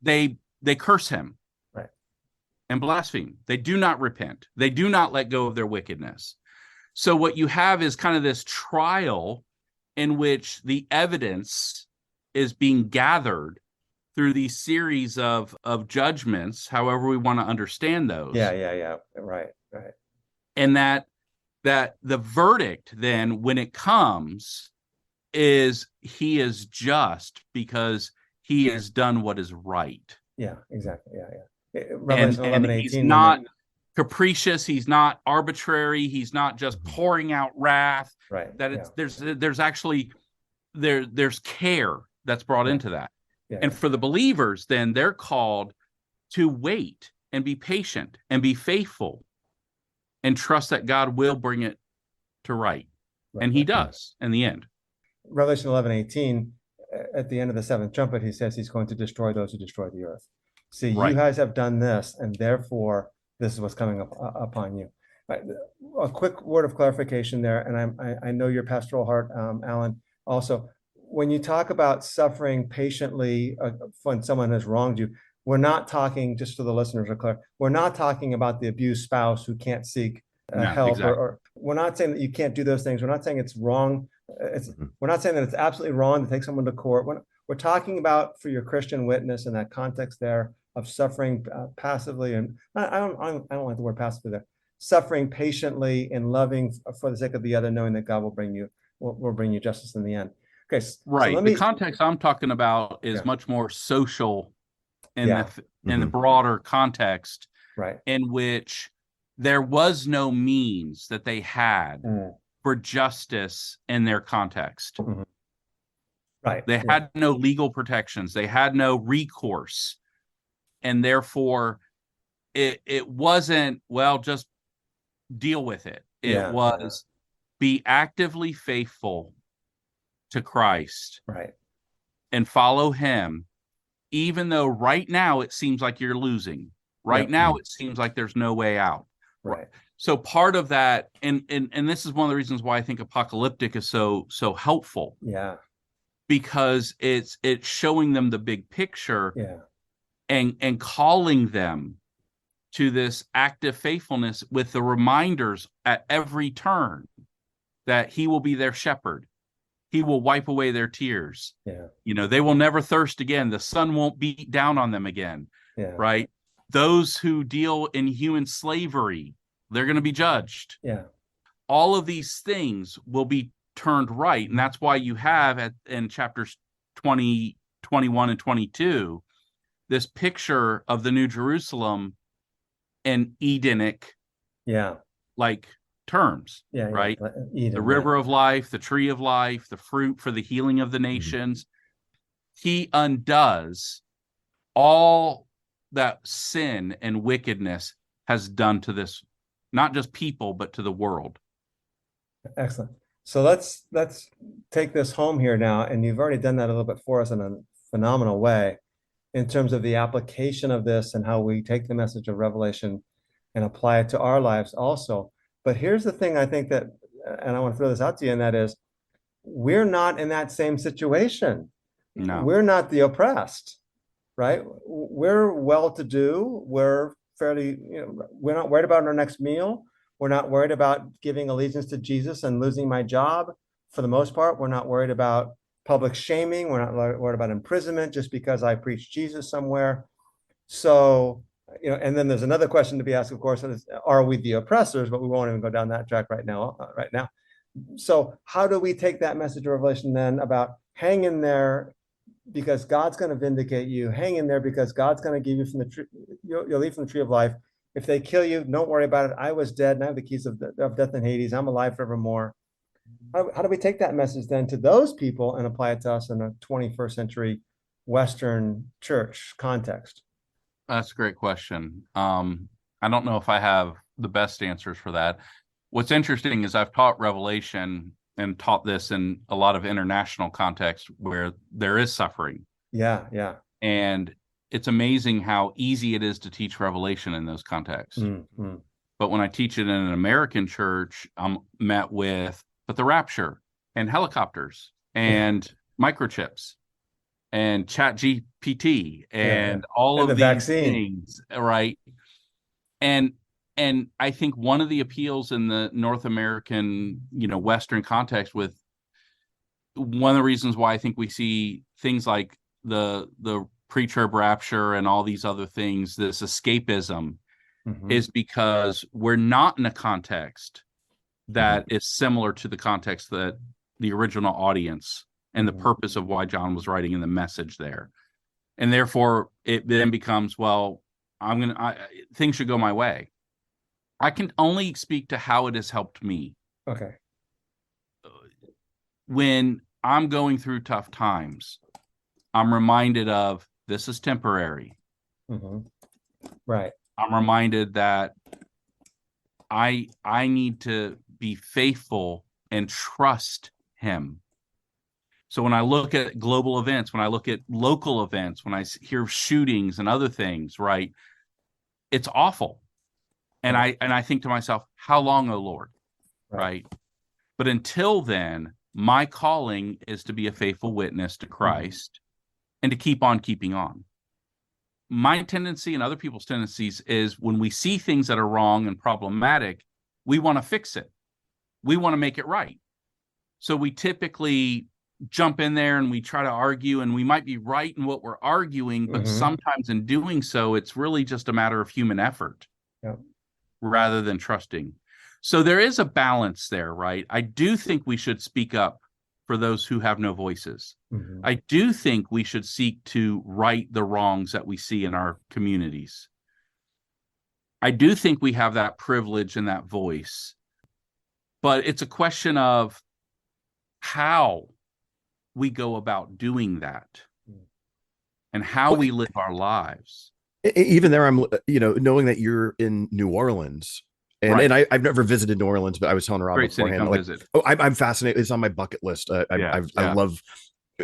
they curse him and blaspheme. They do not repent. They do not let go of their wickedness. So what you have is kind of this trial in which the evidence is being gathered through these series of judgments, however we want to understand those. Yeah. Right. And that the verdict then, when it comes, is he is just because he has done what is right. Yeah, exactly. Yeah. Revelation 11:18. He's not capricious. He's not arbitrary. He's not just pouring out wrath. Right. That there's actually there's care that's brought into that. And for the believers, then they're called to wait and be patient and be faithful and trust that God will bring it to right. And he does in the end. Revelation 11:18, at the end of the seventh trumpet, he says he's going to destroy those who destroy the earth. See, you guys have done this, and therefore this is what's coming upon you. Right. A quick word of clarification there, and I know your pastoral heart, Alan. Also, when you talk about suffering patiently when someone has wronged you, we're not talking, just so the listeners are clear, we're not talking about the abused spouse who can't seek help. Exactly. Or we're not saying that you can't do those things. We're not saying it's wrong. We're not saying that it's absolutely wrong to take someone to court. We're talking about, for your Christian witness in that context there of suffering passively, and I don't like the word passively there. Suffering patiently and loving for the sake of the other, knowing that God will bring you justice in the end. Okay, right. So the context I'm talking about is much more social in the broader context, right? In which there was no means that they had for justice in their context. Right. They had no legal protections. They had no recourse, and therefore, it wasn't, well, just deal with it. It was be actively faithful to Christ, right, and follow him, even though right now it seems like you're losing. Right now it seems like there's no way out. Right. So part of that, and this is one of the reasons why I think apocalyptic is so helpful. Yeah. Because it's showing them the big picture, and calling them to this active faithfulness with the reminders at every turn that he will be their shepherd. He will wipe away their tears. Yeah. They will never thirst again. The sun won't beat down on them again. Yeah. Right. Those who deal in human slavery, they're going to be judged. Yeah. All of these things will be turned right. And that's why you have in chapters 20, 21, and 22, this picture of the New Jerusalem and Edenic, like terms, Yeah, right? Eden, The river of life, the tree of life, the fruit for the healing of the nations. He undoes all that sin and wickedness has done to this, not just people, but to the world. Excellent. So let's take this home here now, and you've already done that a little bit for us in a phenomenal way in terms of the application of this and how we take the message of Revelation and apply it to our lives also. But here's the thing I think that, and I want to throw this out to you, and that is, we're not in that same situation. No. We're not the oppressed, right? We're well-to-do. We're fairly, we're not worried about our next meal. We're not worried about giving allegiance to Jesus and losing my job. For the most part, we're not worried about public shaming. We're not worried about imprisonment just because I preach Jesus somewhere. So, and then there's another question to be asked, of course, is, are we the oppressors? But we won't even go down that track right now. So how do we take that message of Revelation then about hang in there because God's going to vindicate you, hang in there because God's going to give you from the tree, you'll eat from the tree of life. If they kill you, don't worry about it. I was dead and I have the keys of death and Hades. I'm alive forevermore. How do we take that message then to those people and apply it to us in a 21st century Western church context? That's a great question. I don't know if I have the best answers for that. What's interesting is I've taught Revelation and taught this in a lot of international contexts where there is suffering. Yeah. And it's amazing how easy it is to teach Revelation in those contexts. Mm-hmm. But when I teach it in an American church, I'm met with, but the rapture and helicopters and microchips and chat GPT and all of the these vaccine things, right? And I think one of the appeals in the North American, Western context with one of the reasons why I think we see things like the pre-trib rapture and all these other things, this escapism, is because we're not in a context that is similar to the context that the original audience and the purpose of why John was writing in the message there. And therefore it then becomes, well, things should go my way. I can only speak to how it has helped me. Okay. When I'm going through tough times, I'm reminded of this is temporary. Right. I'm reminded that I need to be faithful and trust him. So when I look at global events, when I look at local events, when I hear shootings and other things, right, it's awful. And I think to myself, how long, O Lord? Right. But until then, my calling is to be a faithful witness to Christ and to keep on keeping on. My tendency and other people's tendencies is when we see things that are wrong and problematic, we want to fix it. We want to make it right. So we typically jump in there and we try to argue, and we might be right in what we're arguing, but sometimes in doing so, it's really just a matter of human effort rather than trusting. So there is a balance there, right? I do think we should speak up for those who have no voices. I do think we should seek to right the wrongs that we see in our communities. I do think we have that privilege and that voice, but it's a question of how we go about doing that and how we live our lives. Even there, I'm, knowing that you're in New Orleans, and I've never visited New Orleans, but I was telling Rob beforehand, I'm fascinated. It's on my bucket list. I love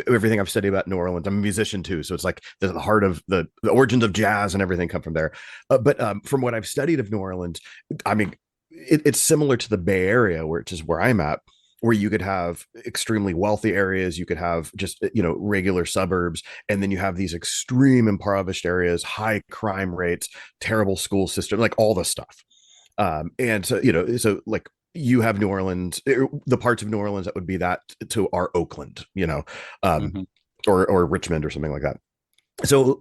everything I've studied about New Orleans. I'm a musician too, so it's like the heart of the origins of jazz and everything come from there. But from what I've studied of New Orleans, I mean, it's similar to the Bay Area, which is where I'm at, where you could have extremely wealthy areas, you could have just, regular suburbs, and then you have these extreme impoverished areas, high crime rates, terrible school system, like all this stuff. And so, so like you have New Orleans, the parts of New Orleans that would be that to our Oakland, or Richmond or something like that. So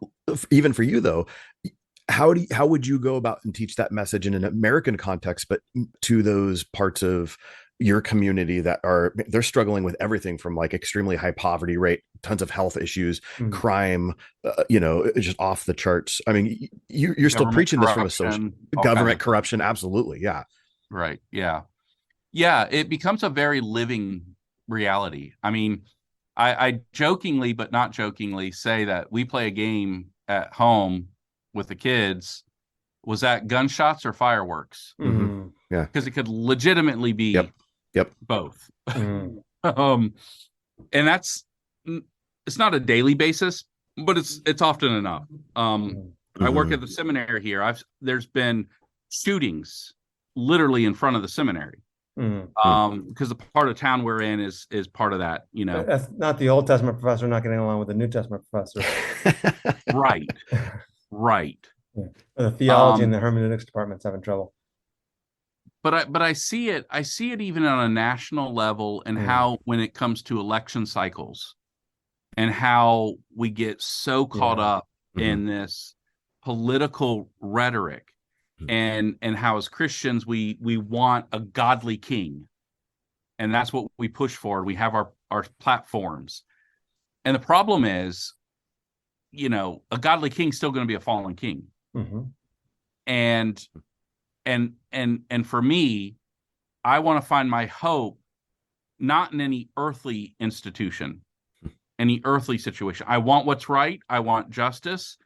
even for you though, how would you go about and teach that message in an American context, but to those parts of your community that they're struggling with everything from like extremely high poverty rate, tons of health issues, crime, just off the charts. I mean, you're still preaching this from a social government corruption. Absolutely. Yeah. Right. Yeah. Yeah, it becomes a very living reality. I mean, I jokingly, but not jokingly, say that we play a game at home with the kids. Was that gunshots or fireworks? Mm-hmm. Yeah. Because it could legitimately be both. Mm. And it's not a daily basis, but it's often enough. I work at the seminary here. There's been shootings literally in front of the seminary. Because the part of town we're in is part of that, That's not the Old Testament professor not getting along with the New Testament professor. Right. Yeah. The theology and the hermeneutics department's having trouble. But I see it even on a national level, and how when it comes to election cycles and how we get so caught up in this political rhetoric, and how as Christians we want a godly king, and that's what we push for. We have our platforms, and the problem is, a godly king's still going to be a fallen king. And for me, I want to find my hope not in any earthly institution, any earthly situation. I want what's right. I want justice.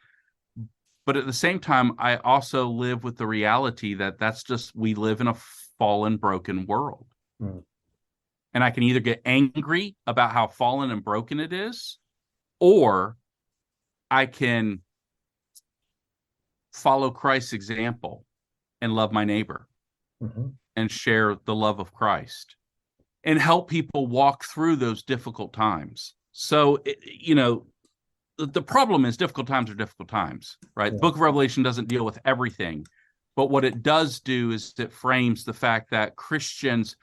But at the same time, I also live with the reality that we live in a fallen, broken world. And I can either get angry about how fallen and broken it is, or I can follow Christ's example and love my neighbor and share the love of Christ and help people walk through those difficult times. So, the problem is difficult times are difficult times, right? The book of Revelation doesn't deal with everything, but what it does do is it frames the fact that Christians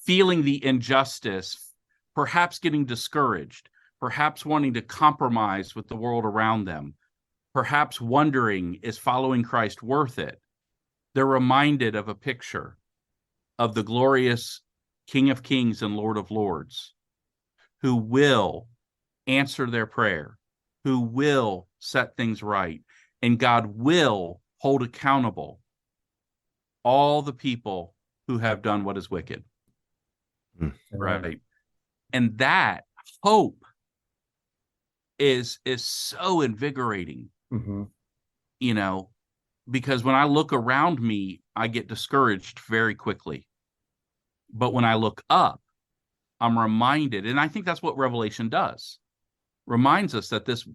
feeling the injustice, perhaps getting discouraged, perhaps wanting to compromise with the world around them, perhaps wondering, is following Christ worth it? They're reminded of a picture of the glorious King of Kings and Lord of Lords, who will answer their prayer, who will set things right, and God will hold accountable all the people who have done what is wicked. Right. And that hope is so invigorating, because when I look around me, I get discouraged very quickly. But when I look up, I'm reminded, and I think that's what Revelation does, reminds us that this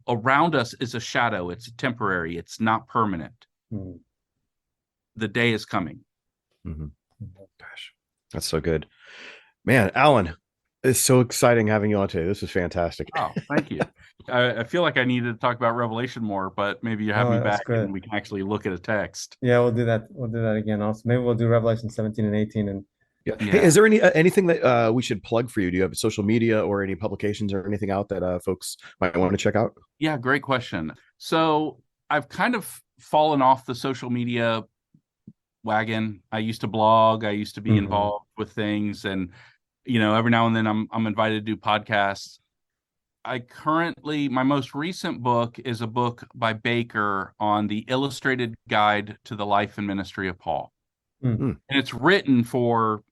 around us is a shadow. It's temporary. It's not permanent. The day is coming. Gosh, that's so good, man. Alan, it's so exciting having you on today. This is fantastic. Oh, thank you. I feel like I needed to talk about Revelation more, but maybe you have me back and we can actually look at a text. Yeah, we'll do that. We'll do that again. Also, maybe we'll do Revelation 17 and 18. And Hey, is there anything that we should plug for you? Do you have social media or any publications or anything out that folks might want to check out? Yeah, great question. So I've kind of fallen off the social media wagon. I used to blog. I used to be involved with things, and every now and then I'm invited to do podcasts. My most recent book is a book by Baker on the illustrated guide to the life and ministry of Paul. And it's written for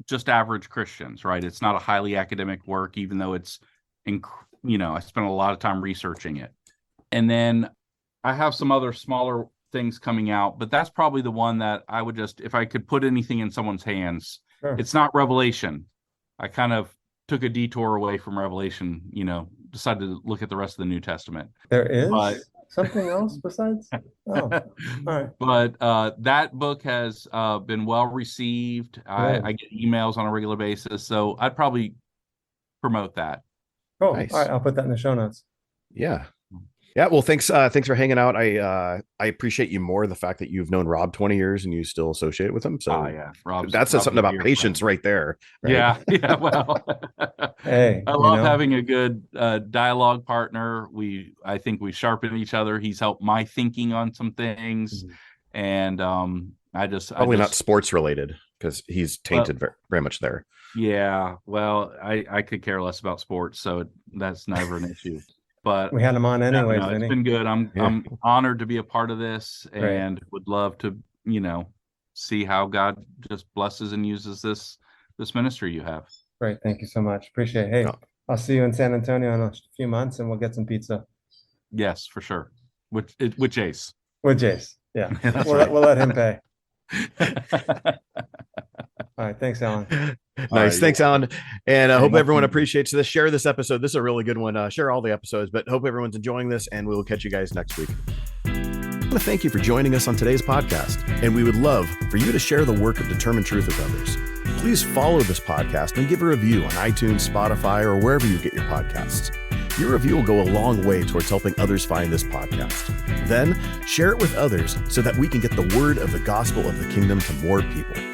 just average Christians, right? It's not a highly academic work, even though it's, I spent a lot of time researching it. And then I have some other smaller things coming out, but that's probably the one that I would if I could put anything in someone's hands, it's not Revelation. I kind of took a detour away from Revelation, decided to look at the rest of the New Testament. There is something else besides? Oh, all right. But that book has been well received. I get emails on a regular basis, so I'd probably promote that. Oh, nice. All right. I'll put that in the show notes. Yeah. Yeah. Well, thanks for hanging out. I appreciate you more, the fact that you've known Rob 20 years and you still associate with him. So that says something about patience right there. Right? Yeah. Well, hey, I love having a good dialogue partner. I think we sharpen each other. He's helped my thinking on some things. And probably not sports related, because he's tainted very much there. Yeah. Well, I could care less about sports, so that's never an issue. But we had him on anyways. It's been good. I'm honored to be a part of this, and would love to, see how God just blesses and uses this ministry you have. Great. Thank you so much. Appreciate it. Hey, I'll see you in San Antonio in a few months and we'll get some pizza. Yes, for sure. With Jace. With Jace. Yeah. Right. We'll let him pay. All right. Thanks, Alan. Nice. Thanks, Alan. And I hope everyone appreciates this. Share this episode. This is a really good one. Share all the episodes, but hope everyone's enjoying this, and we will catch you guys next week. I want to thank you for joining us on today's podcast, and we would love for you to share the work of Determined Truth with others. Please follow this podcast and give a review on iTunes, Spotify, or wherever you get your podcasts. Your review will go a long way towards helping others find this podcast. Then share it with others so that we can get the word of the gospel of the kingdom to more people.